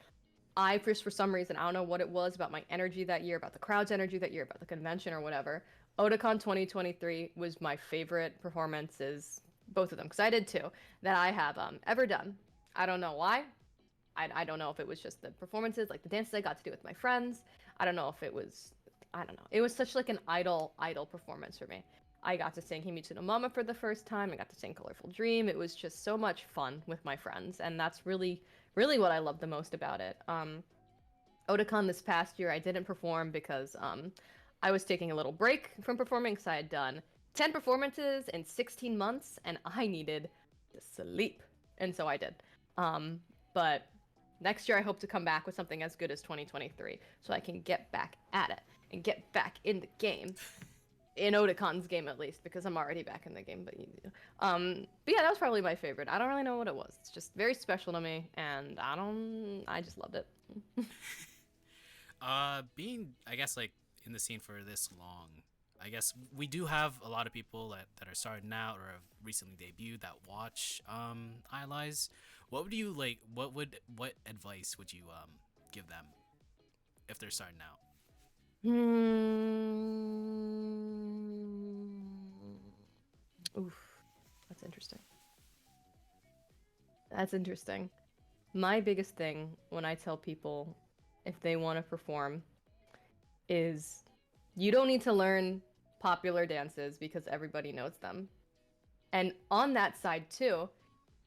I just for some reason, I don't know what it was about my energy that year, about the crowd's energy that year, about the convention or whatever. Otakon 2023 was my favorite performances, both of them, because I did 2 that I have ever done. I don't know why. I don't know if it was just the performances, like the dances I got to do with my friends. I don't know if it was, I don't know. It was such like an idol performance for me. I got to sing Himitsu no Mama for the first time. I got to sing Colorful Dream. It was just so much fun with my friends, and that's really, really what I love the most about it. Otakon this past year, I didn't perform because I was taking a little break from performing because I had done 10 performances in 16 months, and I needed to sleep, and so I did. But next year, I hope to come back with something as good as 2023, so I can get back at it and get back in the game. In Otakon's game, at least, because I'm already back in the game. But yeah, that was probably my favorite. I don't really know what it was. It's just very special to me, and I just loved it. Being, I guess, like in the scene for this long, I guess we do have a lot of people that are starting out or have recently debuted that watch IDOLEYEZ. What would you like? What advice would you give them if they're starting out? Oof, that's interesting. That's interesting. My biggest thing when I tell people if they want to perform is you don't need to learn popular dances because everybody knows them. And on that side too,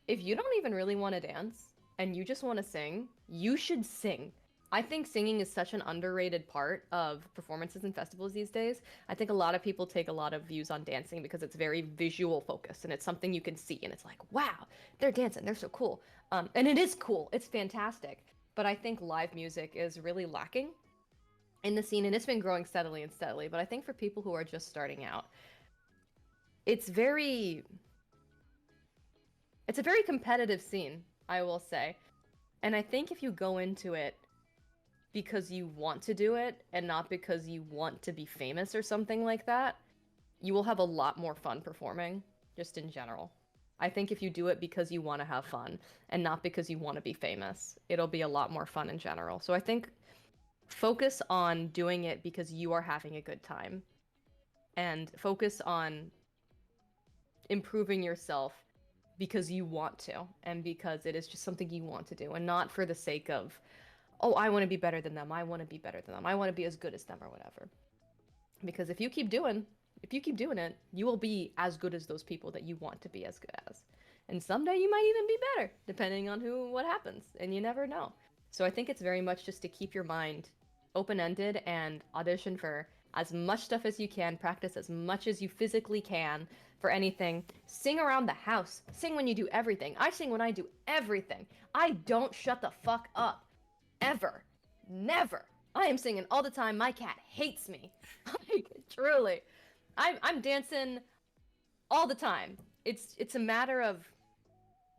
if you don't even really want to dance and you just want to sing, you should sing. I think singing is such an underrated part of performances and festivals these days. I think a lot of people take a lot of views on dancing because it's very visual focused and it's something you can see and it's like, wow, they're dancing, they're so cool. And it is cool, it's fantastic. But I think live music is really lacking in the scene, and it's been growing steadily and steadily. But I think for people who are just starting out, it's a very competitive scene, I will say. And I think if you go into it because you want to do it and not because you want to be famous or something like that, you will have a lot more fun performing, just in general. I think if you do it because you want to have fun and not because you want to be famous, it'll be a lot more fun in general. So I think focus on doing it because you are having a good time and focus on improving yourself because you want to and because it is just something you want to do and not for the sake of, oh, I want to be better than them. I want to be better than them. I want to be as good as them or whatever. Because if you keep doing it, you will be as good as those people that you want to be as good as. And someday you might even be better, depending on what happens. And you never know. So I think it's very much just to keep your mind open-ended and audition for as much stuff as you can, practice as much as you physically can for anything. Sing around the house. Sing when you do everything. I sing when I do everything. I don't shut the fuck up. Ever. Never. I am singing all the time. My cat hates me. Like, truly. I'm dancing all the time. It's a matter of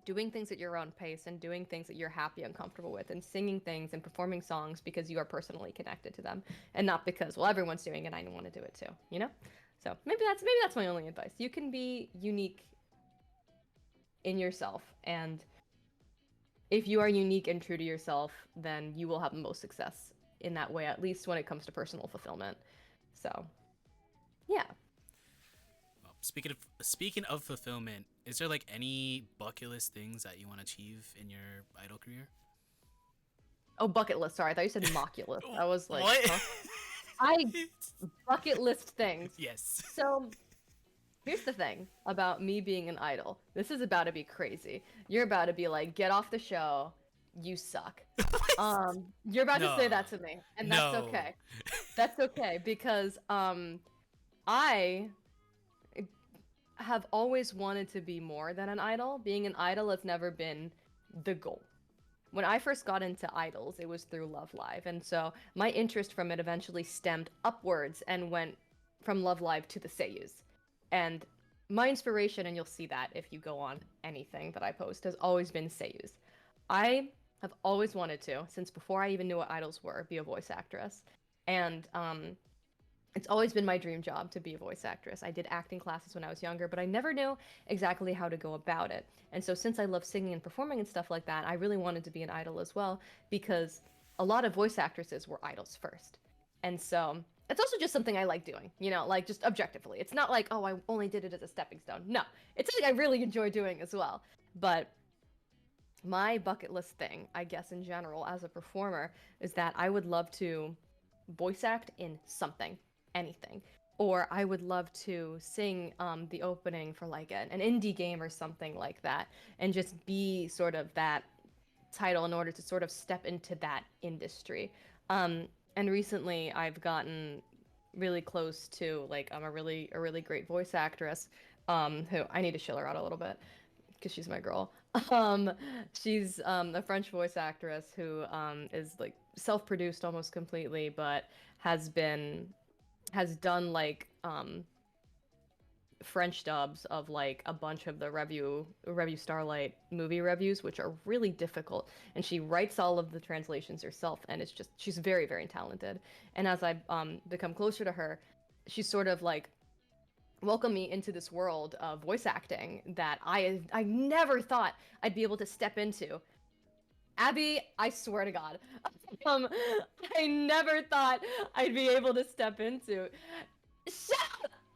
doing things at your own pace and doing things that you're happy and comfortable with and singing things and performing songs because you are personally connected to them and not because, well, everyone's doing it, I want to do it too, you know? So maybe that's my only advice. You can be unique in yourself, and if you are unique and true to yourself, then you will have the most success in that way, at least when it comes to personal fulfillment. So, yeah. Well, speaking of fulfillment, is there like any bucket list things that you want to achieve in your idol career? Oh, bucket list. Sorry, I thought you said moculus. I was like, what? Huh? Bucket list things. Yes. So, here's the thing about me being an idol. This is about to be crazy. You're about to be like, get off the show. You suck. You're about to say that to me, and that's okay. That's okay because I have always wanted to be more than an idol. Being an idol has never been the goal. When I first got into idols, it was through Love Live, and so my interest from it eventually stemmed upwards and went from Love Live to the seiyus. And my inspiration, and you'll see that if you go on anything that I post, has always been seiyus. I have always wanted to, since before I even knew what idols were, be a voice actress. And it's always been my dream job to be a voice actress. I did acting classes when I was younger, but I never knew exactly how to go about it. And so since I love singing and performing and stuff like that, I really wanted to be an idol as well, because a lot of voice actresses were idols first. And so it's also just something I like doing, you know, like just objectively. It's not like, oh, I only did it as a stepping stone. No, it's something I really enjoy doing as well. But my bucket list thing, I guess, in general, as a performer, is that I would love to voice act in something, anything. Or I would love to sing the opening for like an indie game or something like that, and just be sort of that title in order to sort of step into that industry. And recently I've gotten really close to like a really great voice actress who I need to chill her out a little bit because she's my girl. Um, she's a French voice actress who is like self-produced almost completely, but has done like French dubs of like a bunch of the Revue Starlight movie reviews, which are really difficult. And she writes all of the translations herself, and it's just she's very, very talented. And as I become closer to her, she's sort of like welcomed me into this world of voice acting that I never thought I'd be able to step into. Abby, I swear to God, um, I never thought I'd be able to step into.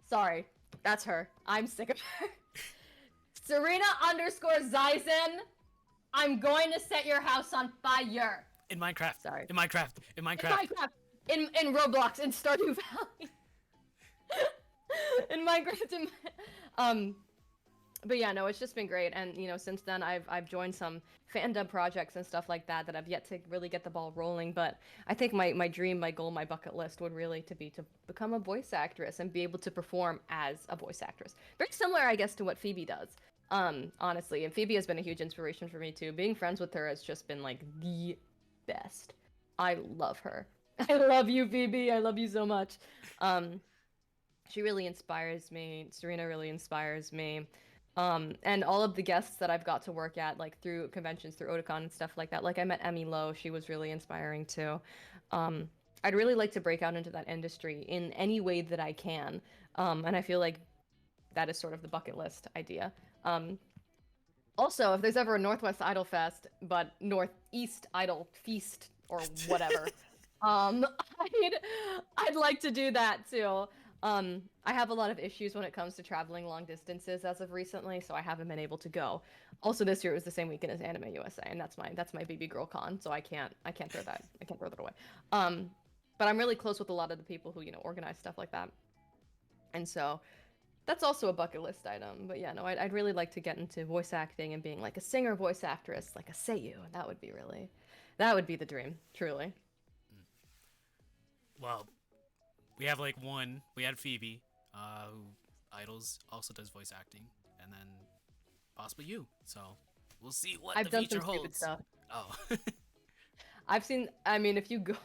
Sorry, that's her. I'm sick of her. Serena_Zyzen, I'm going to set your house on fire. In Minecraft. Sorry. In Minecraft. In Minecraft. In Roblox, in Stardew Valley. In Minecraft, but yeah, no, it's just been great. And you know, since then I've joined some fandom projects and stuff like that I've yet to really get the ball rolling. But I think my dream, my goal, my bucket list would really be to become a voice actress and be able to perform as a voice actress. Very similar, I guess, to what Phoebe does. Honestly, and Phoebe has been a huge inspiration for me too. Being friends with her has just been like the best. I love her. I love you, Phoebe. I love you so much. She really inspires me. Serena really inspires me. And all of the guests that I've got to work at, like through conventions, through Otakon and stuff like that. Like I met Emmy Lowe. She was really inspiring too. I'd really like to break out into that industry in any way that I can. And I feel like that is sort of the bucket list idea. Also, if there's ever a Northwest Idol Fest, but Northeast Idol Feast or whatever, I'd like to do that too. I have a lot of issues when it comes to traveling long distances as of recently, so I haven't been able to go. Also, this year it was the same weekend as Anime USA, and that's my baby girl con, so I can't throw that away. But I'm really close with a lot of the people who organize stuff like that, and so that's also a bucket list item. But yeah, no, I'd really like to get into voice acting and being like a singer voice actress, like a seiyu. That would be the dream, truly. Well, we have like one. We had Phoebe, who idols also does voice acting, and then possibly you. So we'll see what I've the done future some holds. stupid stuff. Oh. I've seen. I mean, if you go,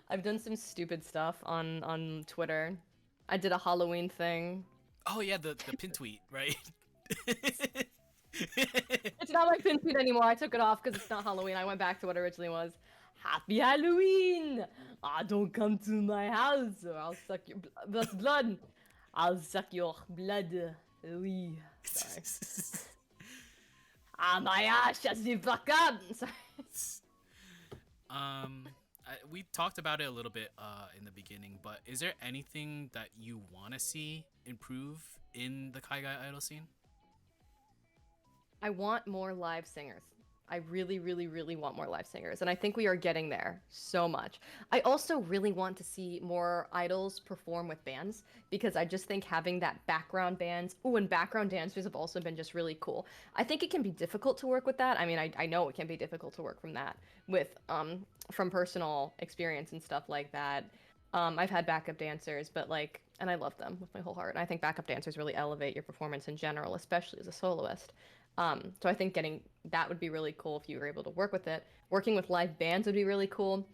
I've done some stupid stuff on Twitter. I did a Halloween thing. Oh yeah, the pin tweet, right? It's not my pin tweet anymore. I took it off because it's not Halloween. I went back to what it originally was. Happy Halloween! Don't come to my house or I'll suck your blood. I'll suck your blood. Oui. Sorry. My ass, shut the fuck up! Sorry. We talked about it a little bit in the beginning, but is there anything that you want to see improve in the kaigai idol scene? I want more live singers. I really, really, really want more live singers, and I think we are getting there so much. I also really want to see more idols perform with bands, because I just think having that background bands, and background dancers have also been just really cool. I think it can be difficult to work with that. I mean, I know it can be difficult to work from that, with from personal experience and stuff like that. I've had backup dancers, but and I love them with my whole heart. And I think backup dancers really elevate your performance in general, especially as a soloist. So I think getting that would be really cool if you were able to work with it. Working with live bands would be really cool.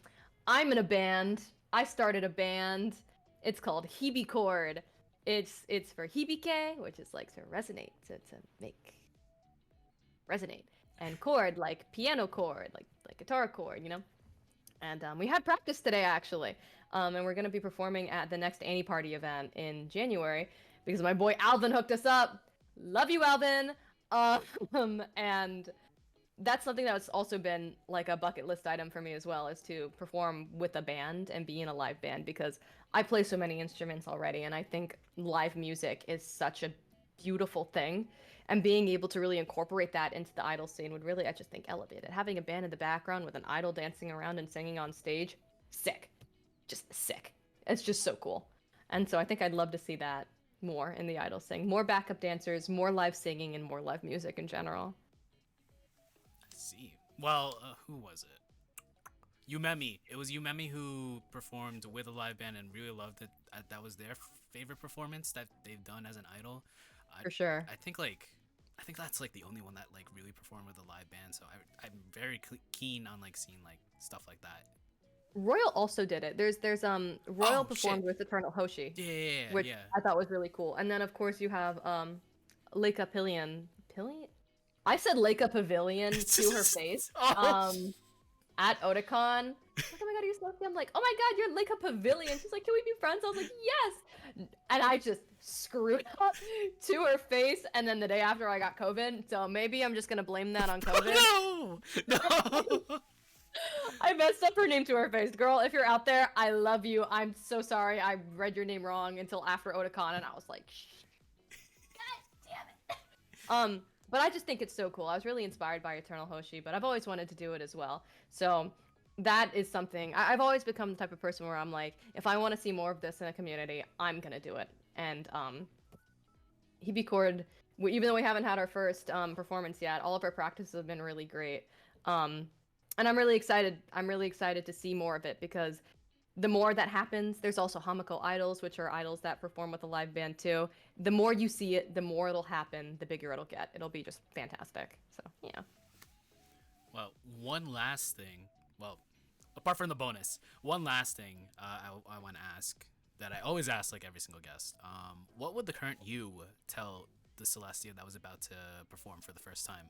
I'm in a band. I started a band. It's called Hebe Chord. It's for hibike, which is like to resonate, to make resonate, and chord like piano chord, like guitar chord, you know. And we had practice today actually, and we're gonna be performing at the next Annie Party event in January because my boy Alvin hooked us up. Love you, Alvin. And that's something that's also been like a bucket list item for me as well, is to perform with a band and be in a live band, because I play so many instruments already, and I think live music is such a beautiful thing, and being able to really incorporate that into the idol scene would really, I just think, elevate it. Having a band in the background with an idol dancing around and singing on stage, sick. Just sick. It's just so cool. And so I think I'd love to see that more in the idol scene. More backup dancers, more live singing, and more live music in general. See. Well, who was it? Yumemi. It was Yumemi who performed with a live band and really loved it. That was their favorite performance that they've done as an idol. For sure. I think that's like the only one that like really performed with a live band. So I'm very keen on like seeing like stuff like that. Royal also did it. There's Royal performed with Eternal Hoshi, which I thought was really cool. And then of course you have Leica Pillion. I said Leica Pavilion to her face. At Otakon. Like, oh my god, are you so I'm like, oh my god, you're Leica Pavilion. She's like, can we be friends? I was like, yes. And I just screwed up to her face. And then the day after I got COVID. So maybe I'm just gonna blame that on COVID. No. I messed up her name to her face. Girl, if you're out there, I love you. I'm so sorry. I read your name wrong until after Otakon, and I was like, god damn it. But I just think it's so cool. I was really inspired by Eternal Hoshi, but I've always wanted to do it as well. So that is something. I've always become the type of person where I'm like, if I want to see more of this in a community, I'm gonna do it. And Hibikoord, even though we haven't had our first performance yet, all of our practices have been really great. And I'm really excited. I'm really excited to see more of it, because the more that happens, there's also Hamako idols, which are idols that perform with a live band too. The more you see it, the more it'll happen, the bigger it'll get. It'll be just fantastic. So, yeah. Well, one last thing. Well, apart from the bonus, one last thing I want to ask that I always ask like every single guest. What would the current you tell the Celestia that was about to perform for the first time?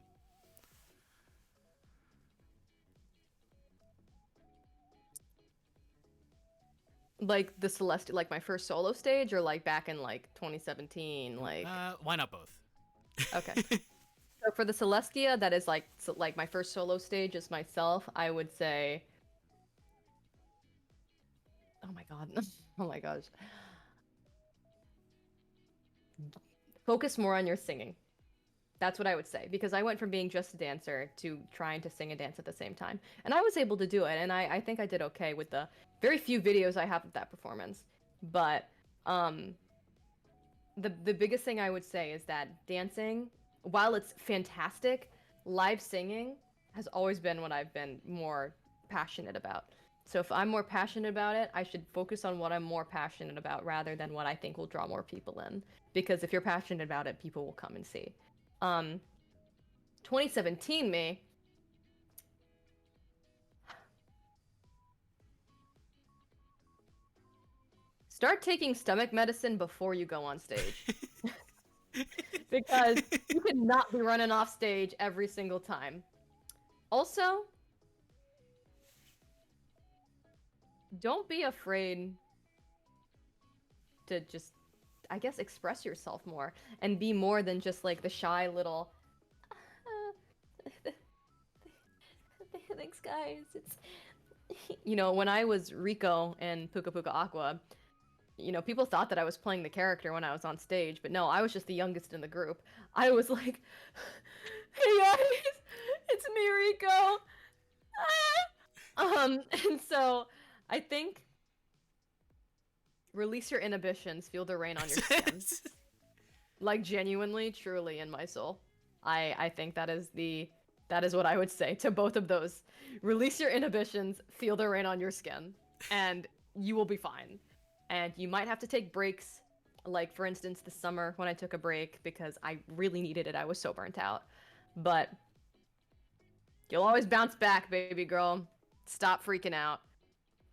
Like the Celestia, like my first solo stage, or like back in like 2017, like. Why not both? Okay. So for the Celestia, that is like my first solo stage as myself, I would say. Oh my god. Oh my gosh. Focus more on your singing. That's what I would say, because I went from being just a dancer to trying to sing and dance at the same time. And I was able to do it, and I think I did okay with the very few videos I have of that performance. But the biggest thing I would say is that dancing, while it's fantastic, live singing has always been what I've been more passionate about. So if I'm more passionate about it, I should focus on what I'm more passionate about rather than what I think will draw more people in. Because if you're passionate about it, people will come and see. 2017 me. Start taking stomach medicine before you go on stage. Because you cannot be running off stage every single time. Also, don't be afraid to just, I guess, express yourself more and be more than just like the shy little thanks guys. It's, you know, when I was Rico in Puka Puka Aqua, you know, people thought that I was playing the character when I was on stage, but no, I was just the youngest in the group. I was like, hey guys, it's me, Rico. And so I think release your inhibitions, feel the rain on your skin. Like genuinely, truly in my soul. I think that is what I would say to both of those. Release your inhibitions, feel the rain on your skin, and you will be fine. And you might have to take breaks, like for instance this summer when I took a break because I really needed it. I was so burnt out. But you'll always bounce back, baby girl. Stop freaking out.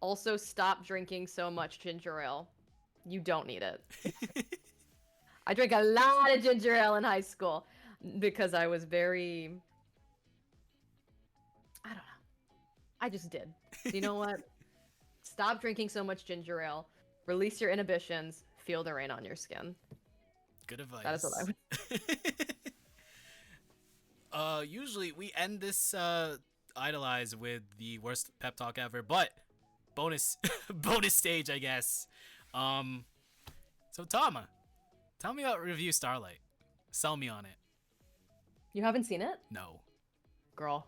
Also, stop drinking so much ginger ale. You don't need it. I drank a lot of ginger ale in high school because I was very, I don't know. I just did. So you know what? Stop drinking so much ginger ale. Release your inhibitions. Feel the rain on your skin. Good advice. That is what I would. Usually we end this idolize with the worst pep talk ever, but bonus bonus stage, I guess. So Tama, tell me about Review Starlight. Sell me on it. You haven't seen it? No. Girl.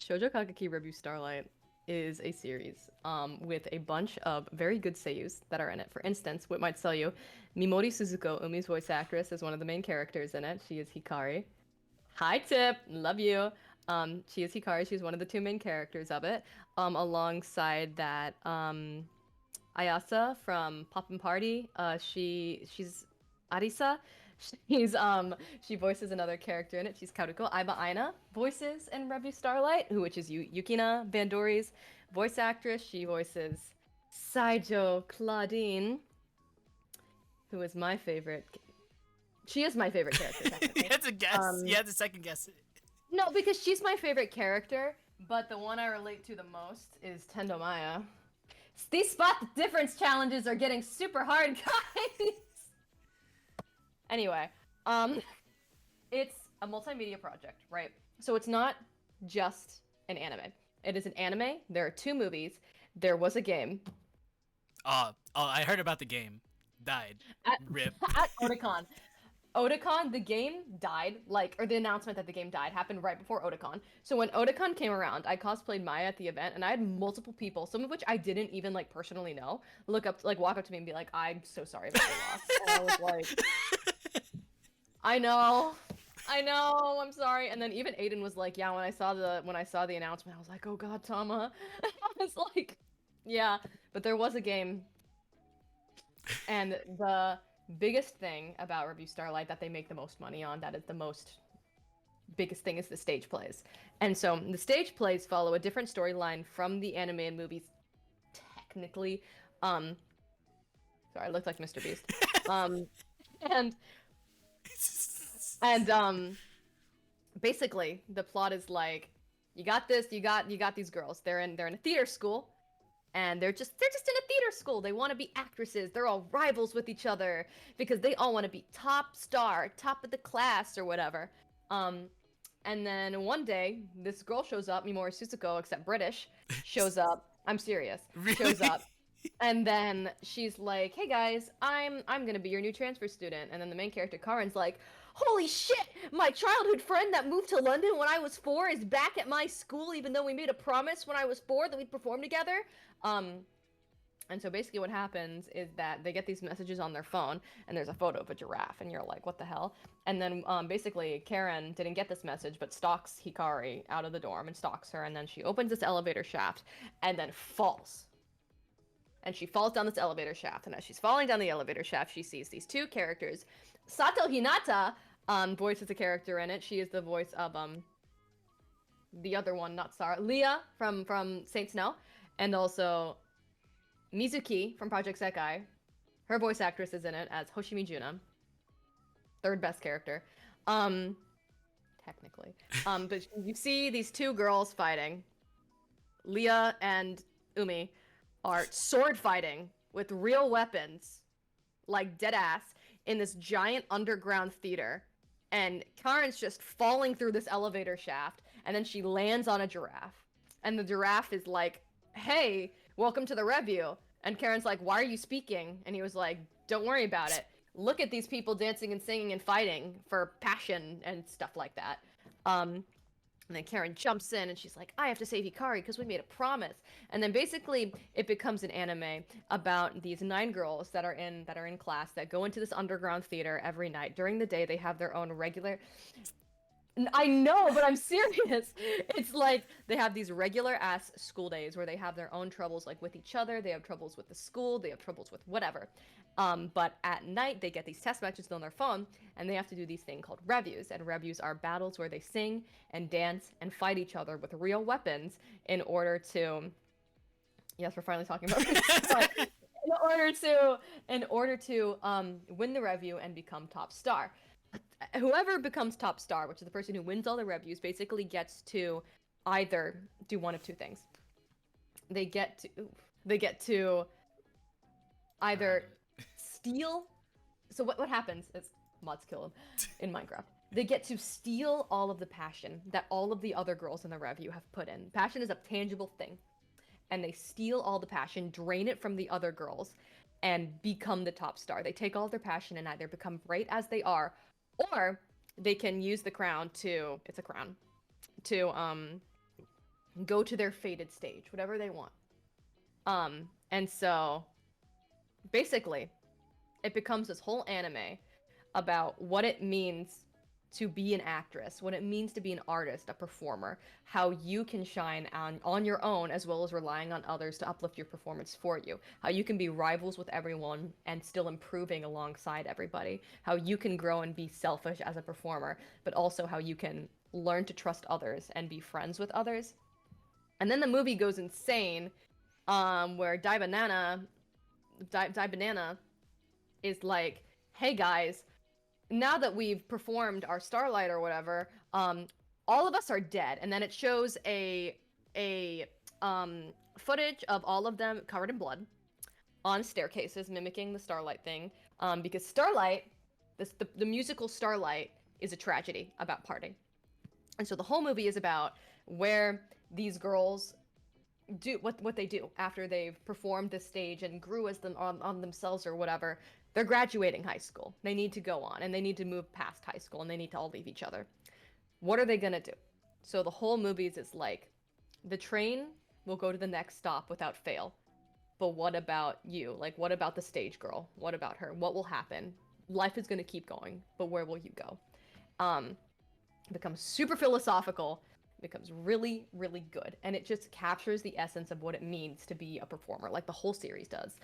Shoujo Kageki Review Starlight is a series with a bunch of very good seiyus that are in it. For instance, what might sell you, Mimori Suzuko, Umi's voice actress, is one of the main characters in it. She is Hikari. Hi, Tip. Love you. She is Hikari. She's one of the two main characters of it. Alongside that, Ayasa from Poppin' Party. She's Arisa. She voices another character in it. She's Karuko. Aiba Aina voices in Revue Starlight, which is Yukina Bandori's voice actress. She voices Saijo Claudine, who is my favorite. She is my favorite character. You had to guess. You had to second guess it. No, because she's my favorite character, but the one I relate to the most is Tendo Maya. These spot difference challenges are getting super hard, guys. Anyway, it's a multimedia project, right? So it's not just an anime. It is an anime. There are 2 movies. There was a game. I heard about the game. Died. Rip. At Otakon. Otakon, the game died, or the announcement that the game died happened right before Otakon. So when Otakon came around, I cosplayed Maya at the event, and I had multiple people, some of which I didn't even, personally know, walk up to me and be like, I'm so sorry about your loss. And I was like, I know, I'm sorry. And then even Aiden was like, yeah, when I saw the announcement, I was like, oh god, Tama. I was like, yeah, but there was a game. And the biggest thing about Revue Starlight that they make the most money on, that is the biggest thing, is the stage plays. And so the stage plays follow a different storyline from the anime and movies, technically. Sorry, I looked like Mr. Beast. And basically the plot is like, you got this, you got these girls. They're in a theater school, and they're just in a theater school. They want to be actresses. They're all rivals with each other because they all want to be top star, top of the class or whatever. And then one day this girl shows up, Mimori Suzuko, except British, shows up. I'm serious. Really? Shows up. And then she's like, hey guys, I'm gonna be your new transfer student. And then the main character, Karen's like, holy shit, my childhood friend that moved to London when I was 4 is back at my school, even though we made a promise when I was 4 that we'd perform together. And so basically what happens is that they get these messages on their phone, and there's a photo of a giraffe, and you're like, what the hell? And then basically Karen didn't get this message, but stalks Hikari out of the dorm and stalks her, and then she opens this elevator shaft and then falls. And she falls down this elevator shaft, and as she's falling down the elevator shaft, she sees these 2 characters. Sato Hinata voices a character in it. She is the voice of the other one, not Sarah, Leah from Saint Snow, and also Mizuki from Project Sekai. Her voice actress is in it as Hoshimi Juna. 3rd best character. Technically. But you see these 2 girls fighting. Leah and Umi are sword fighting with real weapons, like dead ass, in this giant underground theater. And Karen's just falling through this elevator shaft, and then she lands on a giraffe. And the giraffe is like, hey, welcome to the review. And Karen's like, why are you speaking? And he was like, don't worry about it. Look at these people dancing and singing and fighting for passion and stuff like that. And then Karen jumps in and she's like, I have to save Hikari because we made a promise. And then basically it becomes an anime about these 9 girls that are in class that go into this underground theater every night. During the day, they have their own regular... I know, but I'm serious. It's like they have these regular ass school days where they have their own troubles, like with each other. They have troubles with the school. They have troubles with whatever. But at night they get these test matches on their phone, and they have to do these things called reviews. And reviews are battles where they sing and dance and fight each other with real weapons in order to, Yes, we're finally talking about this. But in order to win the review and become top star, whoever becomes top star, which is the person who wins all the reviews, basically gets to either do one of two things. They get to either steal. So what happens is mods kill him in Minecraft. They get to steal all of the passion that all of the other girls in the review have put in. Passion is a tangible thing. And they steal all the passion, drain it from the other girls, and become the top star. They take all their passion and either become great as they are, or they can use the crown to, it's a crown, to go to their fated stage, whatever they want. And so basically it becomes this whole anime about what it means to be an actress, what it means to be an artist, a performer, how you can shine on your own as well as relying on others to uplift your performance for you, how you can be rivals with everyone and still improving alongside everybody, how you can grow and be selfish as a performer, but also how you can learn to trust others and be friends with others. And then the movie goes insane, where Dai Banana is like, hey guys, now that we've performed our Starlight or whatever, all of us are dead. And then it shows a footage of all of them covered in blood on staircases, mimicking the Starlight thing. Because Starlight, the musical Starlight, is a tragedy about parting. And so the whole movie is about where these girls do what they do after they've performed this stage and grew as them on themselves or whatever. They're graduating high school. They need to go on and they need to move past high school and they need to all leave each other. What are they gonna do? So the whole movie is like, the train will go to the next stop without fail. But what about you? Like, what about the stage girl? What about her? What will happen? Life is gonna keep going, but where will you go? It becomes super philosophical. It becomes really, really good. And it just captures the essence of what it means to be a performer, like the whole series does.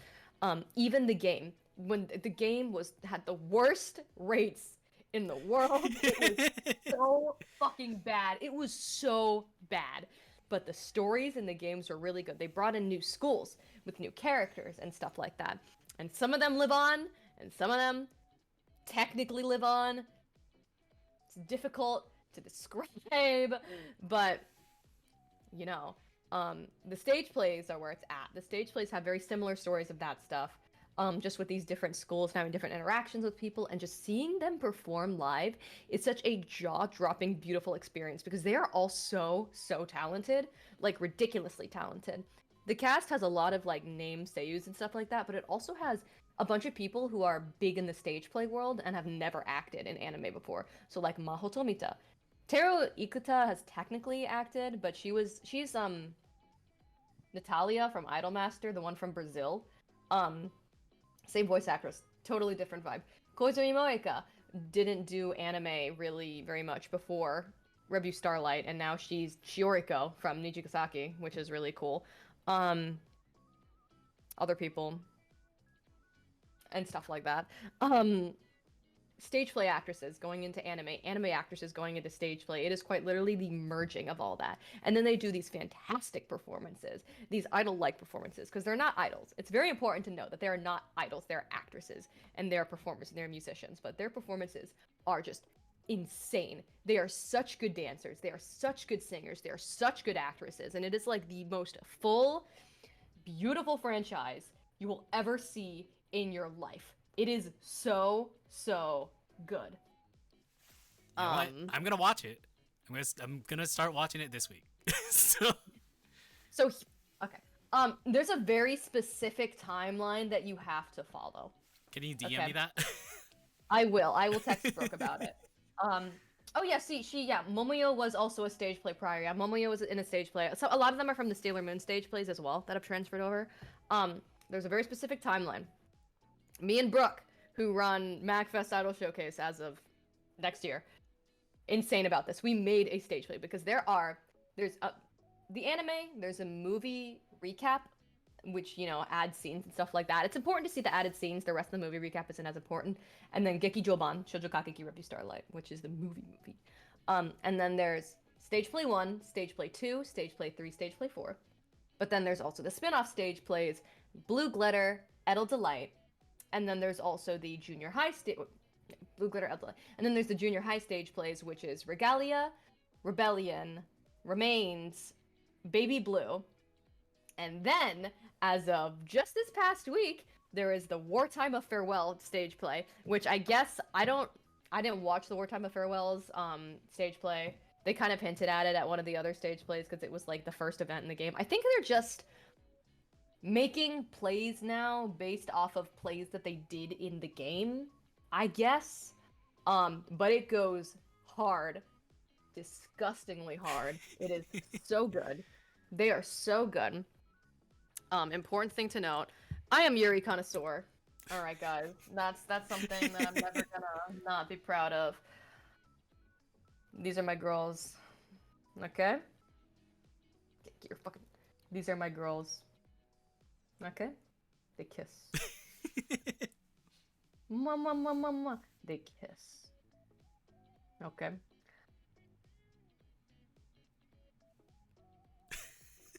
Even the game, when the game had the worst rates in the world. It was so fucking bad. It was so bad. But the stories in the games were really good. They brought in new schools with new characters and stuff like that. And some of them live on, and some of them technically live on. It's difficult to describe, but you know, the stage plays are where it's at. The stage plays have very similar stories of that stuff. Just with these different schools and having different interactions with people, and just seeing them perform live is such a jaw-dropping, beautiful experience because they are all so talented, like ridiculously talented. The cast has a lot of like name seiyus and stuff like that, but it also has a bunch of people who are big in the stage play world and have never acted in anime before. So like Maho Tomita. Teru Ikuta has technically acted, but she's Natalia from Idolmaster, the one from Brazil. Same voice actress, totally different vibe. Koizumi Moeka didn't do anime really very much before Revue Starlight, and now she's Shioriko from Nijigasaki, which is really cool. Other people and stuff like that. Stage play actresses going into anime actresses going into stage play. It is quite literally the merging of all that. And then they do these fantastic performances, these idol-like performances, because they're not idols. It's very important to know that they are not idols. They're actresses, and they're performers, and they're musicians, but their performances are just insane. They are such good dancers. They are such good singers. They are such good actresses, and it is like the most full, beautiful franchise you will ever see in your life. It is so good. You know what? I'm gonna watch it. I'm gonna start watching it this week. so Okay. There's a very specific timeline that you have to follow. Can you DM me that? I will text Brooke about it. Oh yeah, Momoyo was also a stage play prior. Yeah, Momoyo was in a stage play. So a lot of them are from the Sailor Moon stage plays as well that have transferred over. There's a very specific timeline. Me and Brooke, who run MagFest Idol Showcase as of next year, insane about this. We made a stage play because there's the anime, there's a movie recap, which, you know, adds scenes and stuff like that. It's important to see the added scenes. The rest of the movie recap isn't as important. And then Geki Joban, Shoujo Kakeki Revue Starlight, which is the movie. And then there's Stage Play 1, Stage Play 2, Stage Play 3, Stage Play 4. But then there's also the spin-off stage plays, Blue Glitter, Edel Delight, and then there's also the junior high stage, Blue Glitter, Edel Delight, and then there's the junior high stage plays, which is Regalia, Rebellion, Remains, Baby Blue, and then, as of just this past week, there is the Wartime of Farewell stage play, which I guess I didn't watch the Wartime of Farewell's stage play. They kind of hinted at it at one of the other stage plays because it was like the first event in the game. I think they're just making plays now based off of plays that they did in the game, I guess. But it goes hard. Disgustingly hard. It is so good. They are so good. Important thing to note, I am Yuri connoisseur. All right, guys, that's something that I'm never gonna not be proud of. These are my girls. Okay? Get your fucking... These are my girls. Okay? They kiss. Mwah, mwah, mwah, mwah, mwah. They kiss. Okay?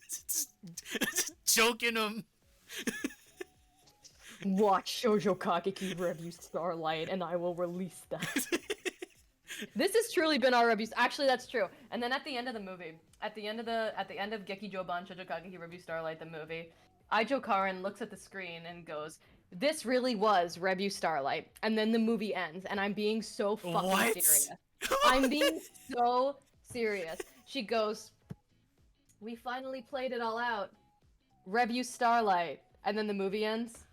Just joking him. Watch Shoujo Kageki Review Starlight, and I will release that. This has truly been our reviews. Actually, that's true. And then at the end of the movie, at the end of Geki Joban Shoujo Kageki Review Starlight, the movie, Ijo Karin looks at the screen and goes, "This really was Review Starlight." And then the movie ends, and I'm being so fucking serious. I'm being so serious. She goes, "We finally played it all out. Review Starlight." And then the movie ends.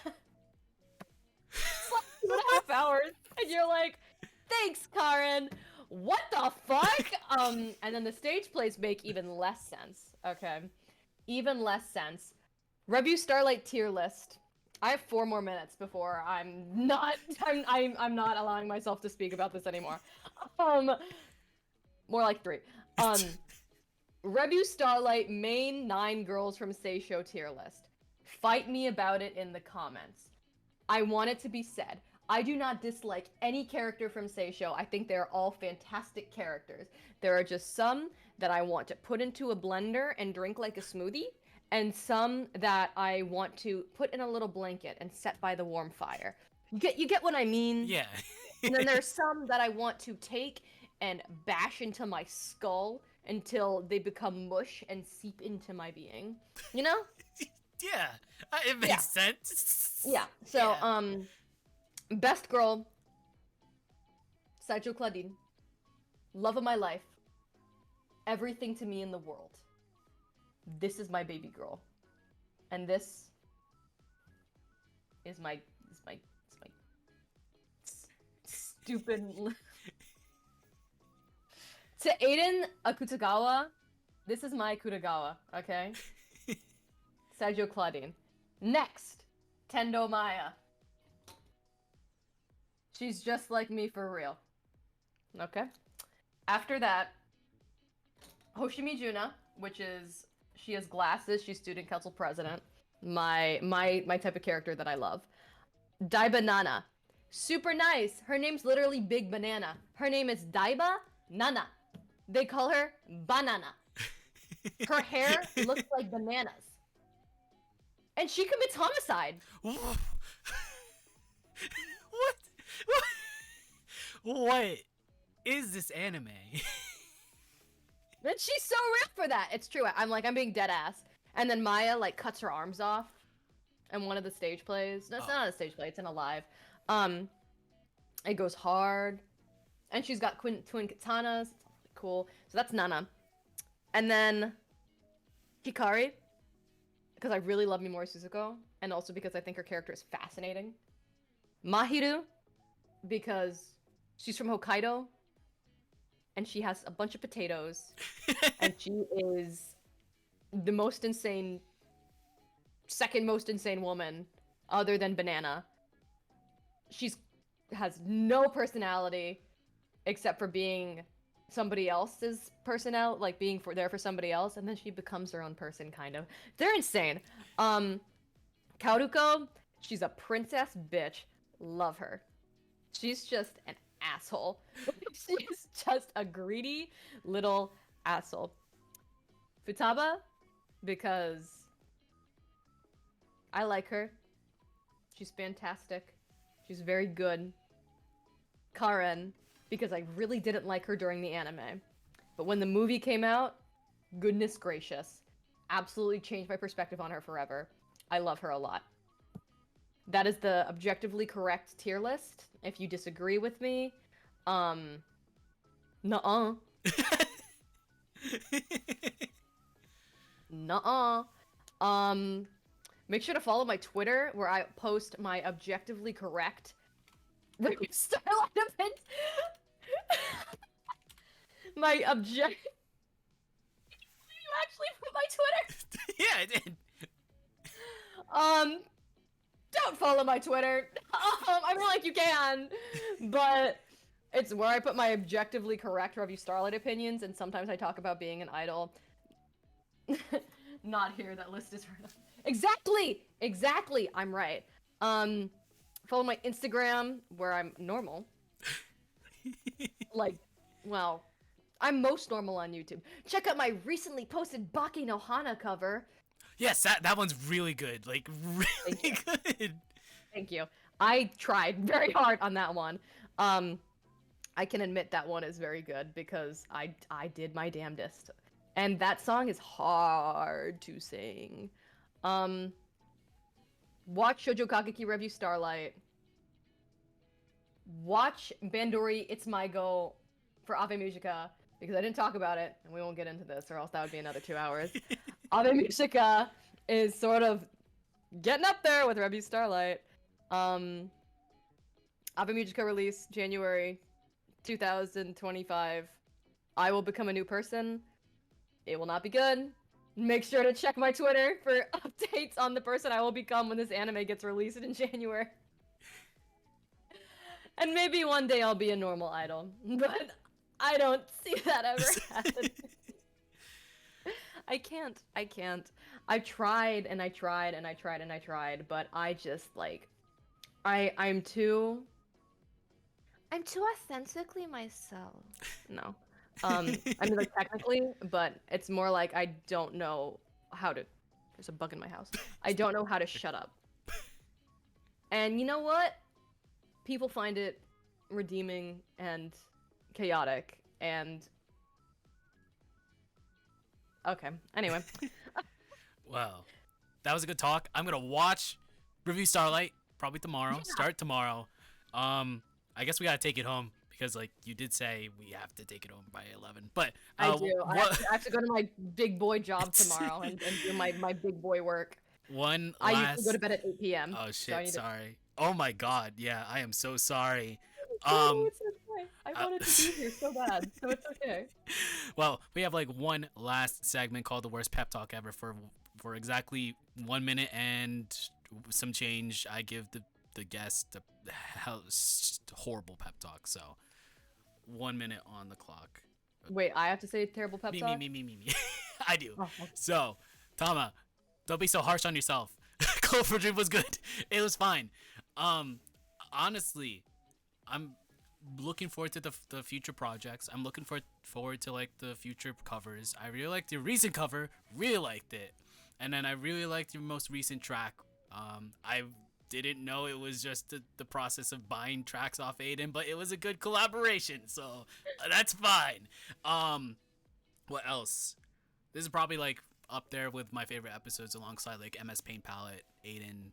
It's like 2.5 hours. And you're like, "Thanks, Karen. What the fuck?" And then the stage plays make even less sense. Okay. Even less sense. Review Starlight tier list. I have 4 more minutes before I'm not allowing myself to speak about this anymore. More like 3. Review Starlight main 9 girls from Seisho tier list. Fight me about it in the comments. I want it to be said. I do not dislike any character from Seisho. I think they're all fantastic characters. There are just some that I want to put into a blender and drink like a smoothie, and some that I want to put in a little blanket and set by the warm fire. You get what I mean? Yeah. And then there's some that I want to take and bash into my skull until they become mush and seep into my being. You know? Yeah. It makes sense. Yeah. So, best girl, Saicho Claudine. Love of my life. Everything to me in the world. This is my baby girl. And this is my stupid... To Aiden Akutagawa, this is my Akutagawa, okay? Saijo Claudine. Next, Tendo Maya. She's just like me for real. Okay? After that, Hoshimi Juna, which is... She has glasses, she's student council president. My type of character that I love. Daiba Nana. Super nice. Her name's literally Big Banana. Her name is Daiba Nana. They call her Banana. Her hair looks like bananas. And she commits homicide. What? What is this anime? And she's so real for that. It's true. I'm being dead ass. And then Maya like cuts her arms off in one of the stage plays. No, it's not a stage play. It's in a live. It goes hard. And she's got twin katanas. It's really cool. So that's Nana. And then Hikari, because I really love Mimori Suzuko, and also because I think her character is fascinating. Mahiru, because she's from Hokkaido, and she has a bunch of potatoes, and she is the most insane, second most insane woman, other than Banana. She's has no personality, except for being somebody else's personality, like being there for somebody else, and then she becomes her own person, kind of. They're insane. Kaoruko, she's a princess bitch. Love her. She's just an asshole. She's just a greedy little asshole. Futaba, because I like her. She's fantastic. She's very good. Karen, because I really didn't like her during the anime. But when the movie came out, goodness gracious, absolutely changed my perspective on her forever. I love her a lot. That is the objectively correct tier list. If you disagree with me, nuh-uh. Nuh-uh. Make sure to follow my Twitter, where I post my objectively correct review Starlight event. My object. You actually put my Twitter? Yeah, I did. Don't follow my Twitter. I feel like you can, but it's where I put my objectively correct review Starlight opinions, and sometimes I talk about being an idol. Not here. That list is right. Exactly. I'm right. Follow my Instagram, where I'm normal. Like, well, I'm most normal on YouTube. Check out my recently posted Baki no Hana cover. Yes, that one's really good. Like, really good. Thank you. I tried very hard on that one. I can admit that one is very good because I did my damnedest. And that song is hard to sing. Watch Shoujo Kageki Review Starlight. Watch Bandori It's My Go for Ave Musica, because I didn't talk about it, and we won't get into this, or else that would be another 2 hours. Ave Musica is sort of getting up there with Review Starlight. Ave Musica release January 2025. I will become a new person. It will not be good. Make sure to check my Twitter for updates on the person I will become when this anime gets released in January. And maybe one day I'll be a normal idol, but I don't see that ever happening. I can't. I tried and I tried and I tried and I tried, but I just like, I'm too authentically myself. No. I mean, like, technically, but it's more like I don't know how to. There's a bug in my house. I don't know how to shut up. And you know what? People find it redeeming and chaotic, and okay. Anyway. Well, that was a good talk. I'm gonna watch Review Starlight probably tomorrow. Yeah. Start tomorrow. I guess we gotta take it home, because like you did say we have to take it home by 11. But I do. I have to go to my big boy job tomorrow and do my big boy work. I usually go to bed at 8 p.m. Oh so shit! Sorry. Oh my god. Yeah, I am so sorry. No, it's okay. I wanted to be here so bad, so it's okay. Well, we have like one last segment called the worst pep talk ever for exactly 1 minute and some change. I give the guest the horrible pep talk. So 1 minute on the clock. Wait, I have to say terrible pep talk? Me. I do. Oh, okay. So, Tama, don't be so harsh on yourself. Clover Dream was good. It was fine. Honestly, I'm looking forward to the future projects. I'm looking forward to like the future covers. I really liked your recent cover. Really liked it. And then I really liked your most recent track. I didn't know it was just the process of buying tracks off Aiden, but it was a good collaboration, so that's fine. What else? This is probably like up there with my favorite episodes, alongside like MS Paint Palette, Aiden,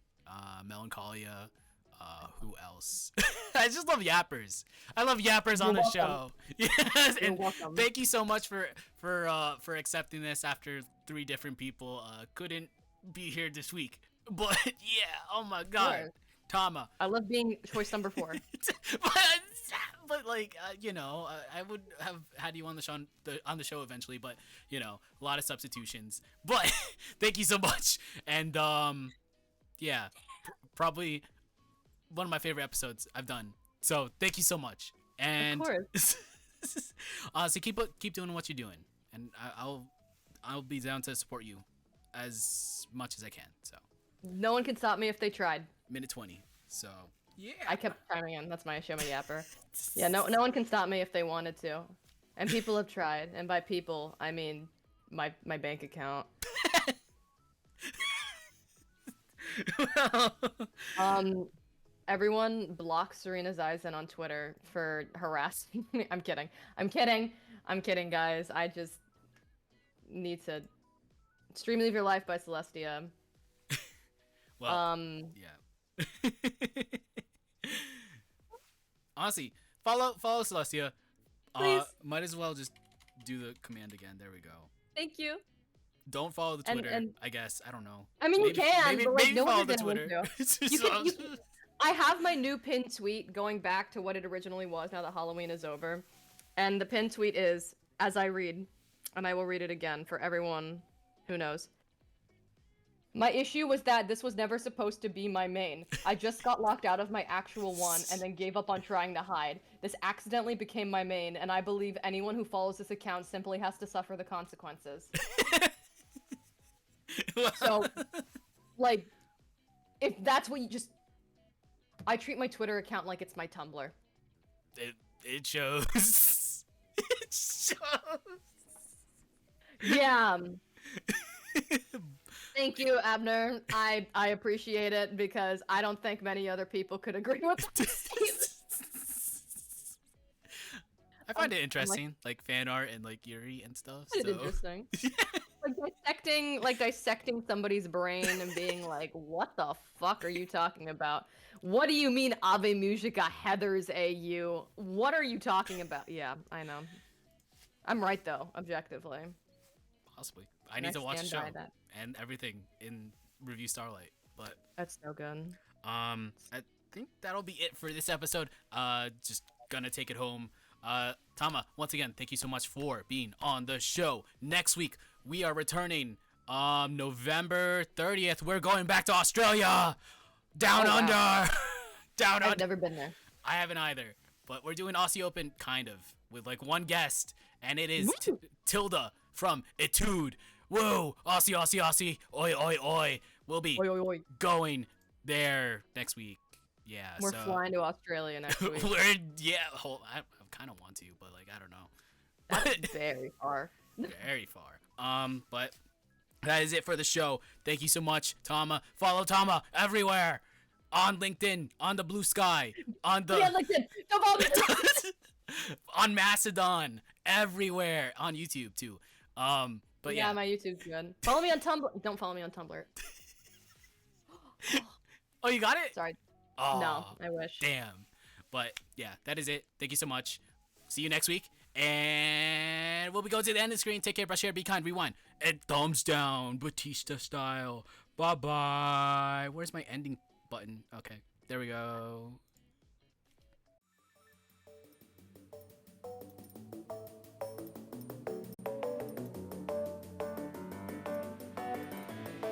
Melancholia. Who else? I just love yappers. I love yappers on the show. Yes, and thank you so much for accepting this after 3 different people couldn't be here this week. But yeah, oh my god, Sure. Tama. I love being choice number 4. but like I would have had you on the show eventually, but a lot of substitutions. But thank you so much, and yeah, probably one of my favorite episodes I've done. So thank you so much, and Of course. so keep doing what you're doing, and I'll be down to support you as much as I can. So. No one can stop me if they tried. Minute 20. So yeah. I kept chiming in. That's my show, my yapper. Yeah, no one can stop me if they wanted to. And people have tried. And by people, I mean my bank account. Everyone block Serena Zeisen on Twitter for harassing me. I'm kidding. I'm kidding. I'm kidding, guys. I just need to stream Leave Your Life by Celestia. Well, yeah. Honestly, follow Celestia. Please. Might as well just do the command again. There we go. Thank you. Don't follow the Twitter. And I guess I don't know. I mean, you can, but like, maybe no follow one's the gonna Twitter. want to. You can, I have my new pinned tweet going back to what it originally was now that Halloween is over. And the pinned tweet is, as I read, and I will read it again for everyone who knows. My issue was that this was never supposed to be my main. I just got locked out of my actual one and then gave up on trying to hide. This accidentally became my main, and I believe anyone who follows this account simply has to suffer the consequences. So, like, if that's what you just... I treat my Twitter account like it's my Tumblr. It shows. It shows. Yeah. Thank you, Abner. I appreciate it because I don't think many other people could agree with that statement. I find it interesting, like fan art and like Yuri and stuff. It's interesting. like dissecting somebody's brain and being like, "What the fuck are you talking about? What do you mean Ave Musica Heather's AU? What are you talking about?" Yeah, I know. I'm right though, objectively. Possibly. I need to watch the show and everything in Review Starlight, but that's so good. I think that'll be it for this episode. Just gonna take it home. Tama, once again, thank you so much for being on the show. Next week we are returning November 30th. We're going back to Australia. Down under. Wow. Down under. I've never been there. I haven't either. But we're doing Aussie Open kind of with like one guest, and it is Tilda from Etude. Whoa, Aussie, Aussie, Aussie, oi, oi, oi. We'll be going there next week. Yeah, we're flying to Australia next week. I kind of want to, but like I don't know. That's very far. Very far. But that is it for the show. Thank you so much, Tama. Follow Tama everywhere. On LinkedIn, on the Blue Sky, on the LinkedIn. Don't follow me. On Mastodon, everywhere, on YouTube too. But yeah, my YouTube's good. Follow me on Tumblr. Don't follow me on Tumblr. Oh, you got it? Sorry. Oh, no, I wish. Damn. But yeah, that is it. Thank you so much. See you next week. And we'll be going to the end of the screen. Take care, brush hair, be kind, rewind. And thumbs down, Batista style. Bye-bye. Where's my ending button? Okay, there we go.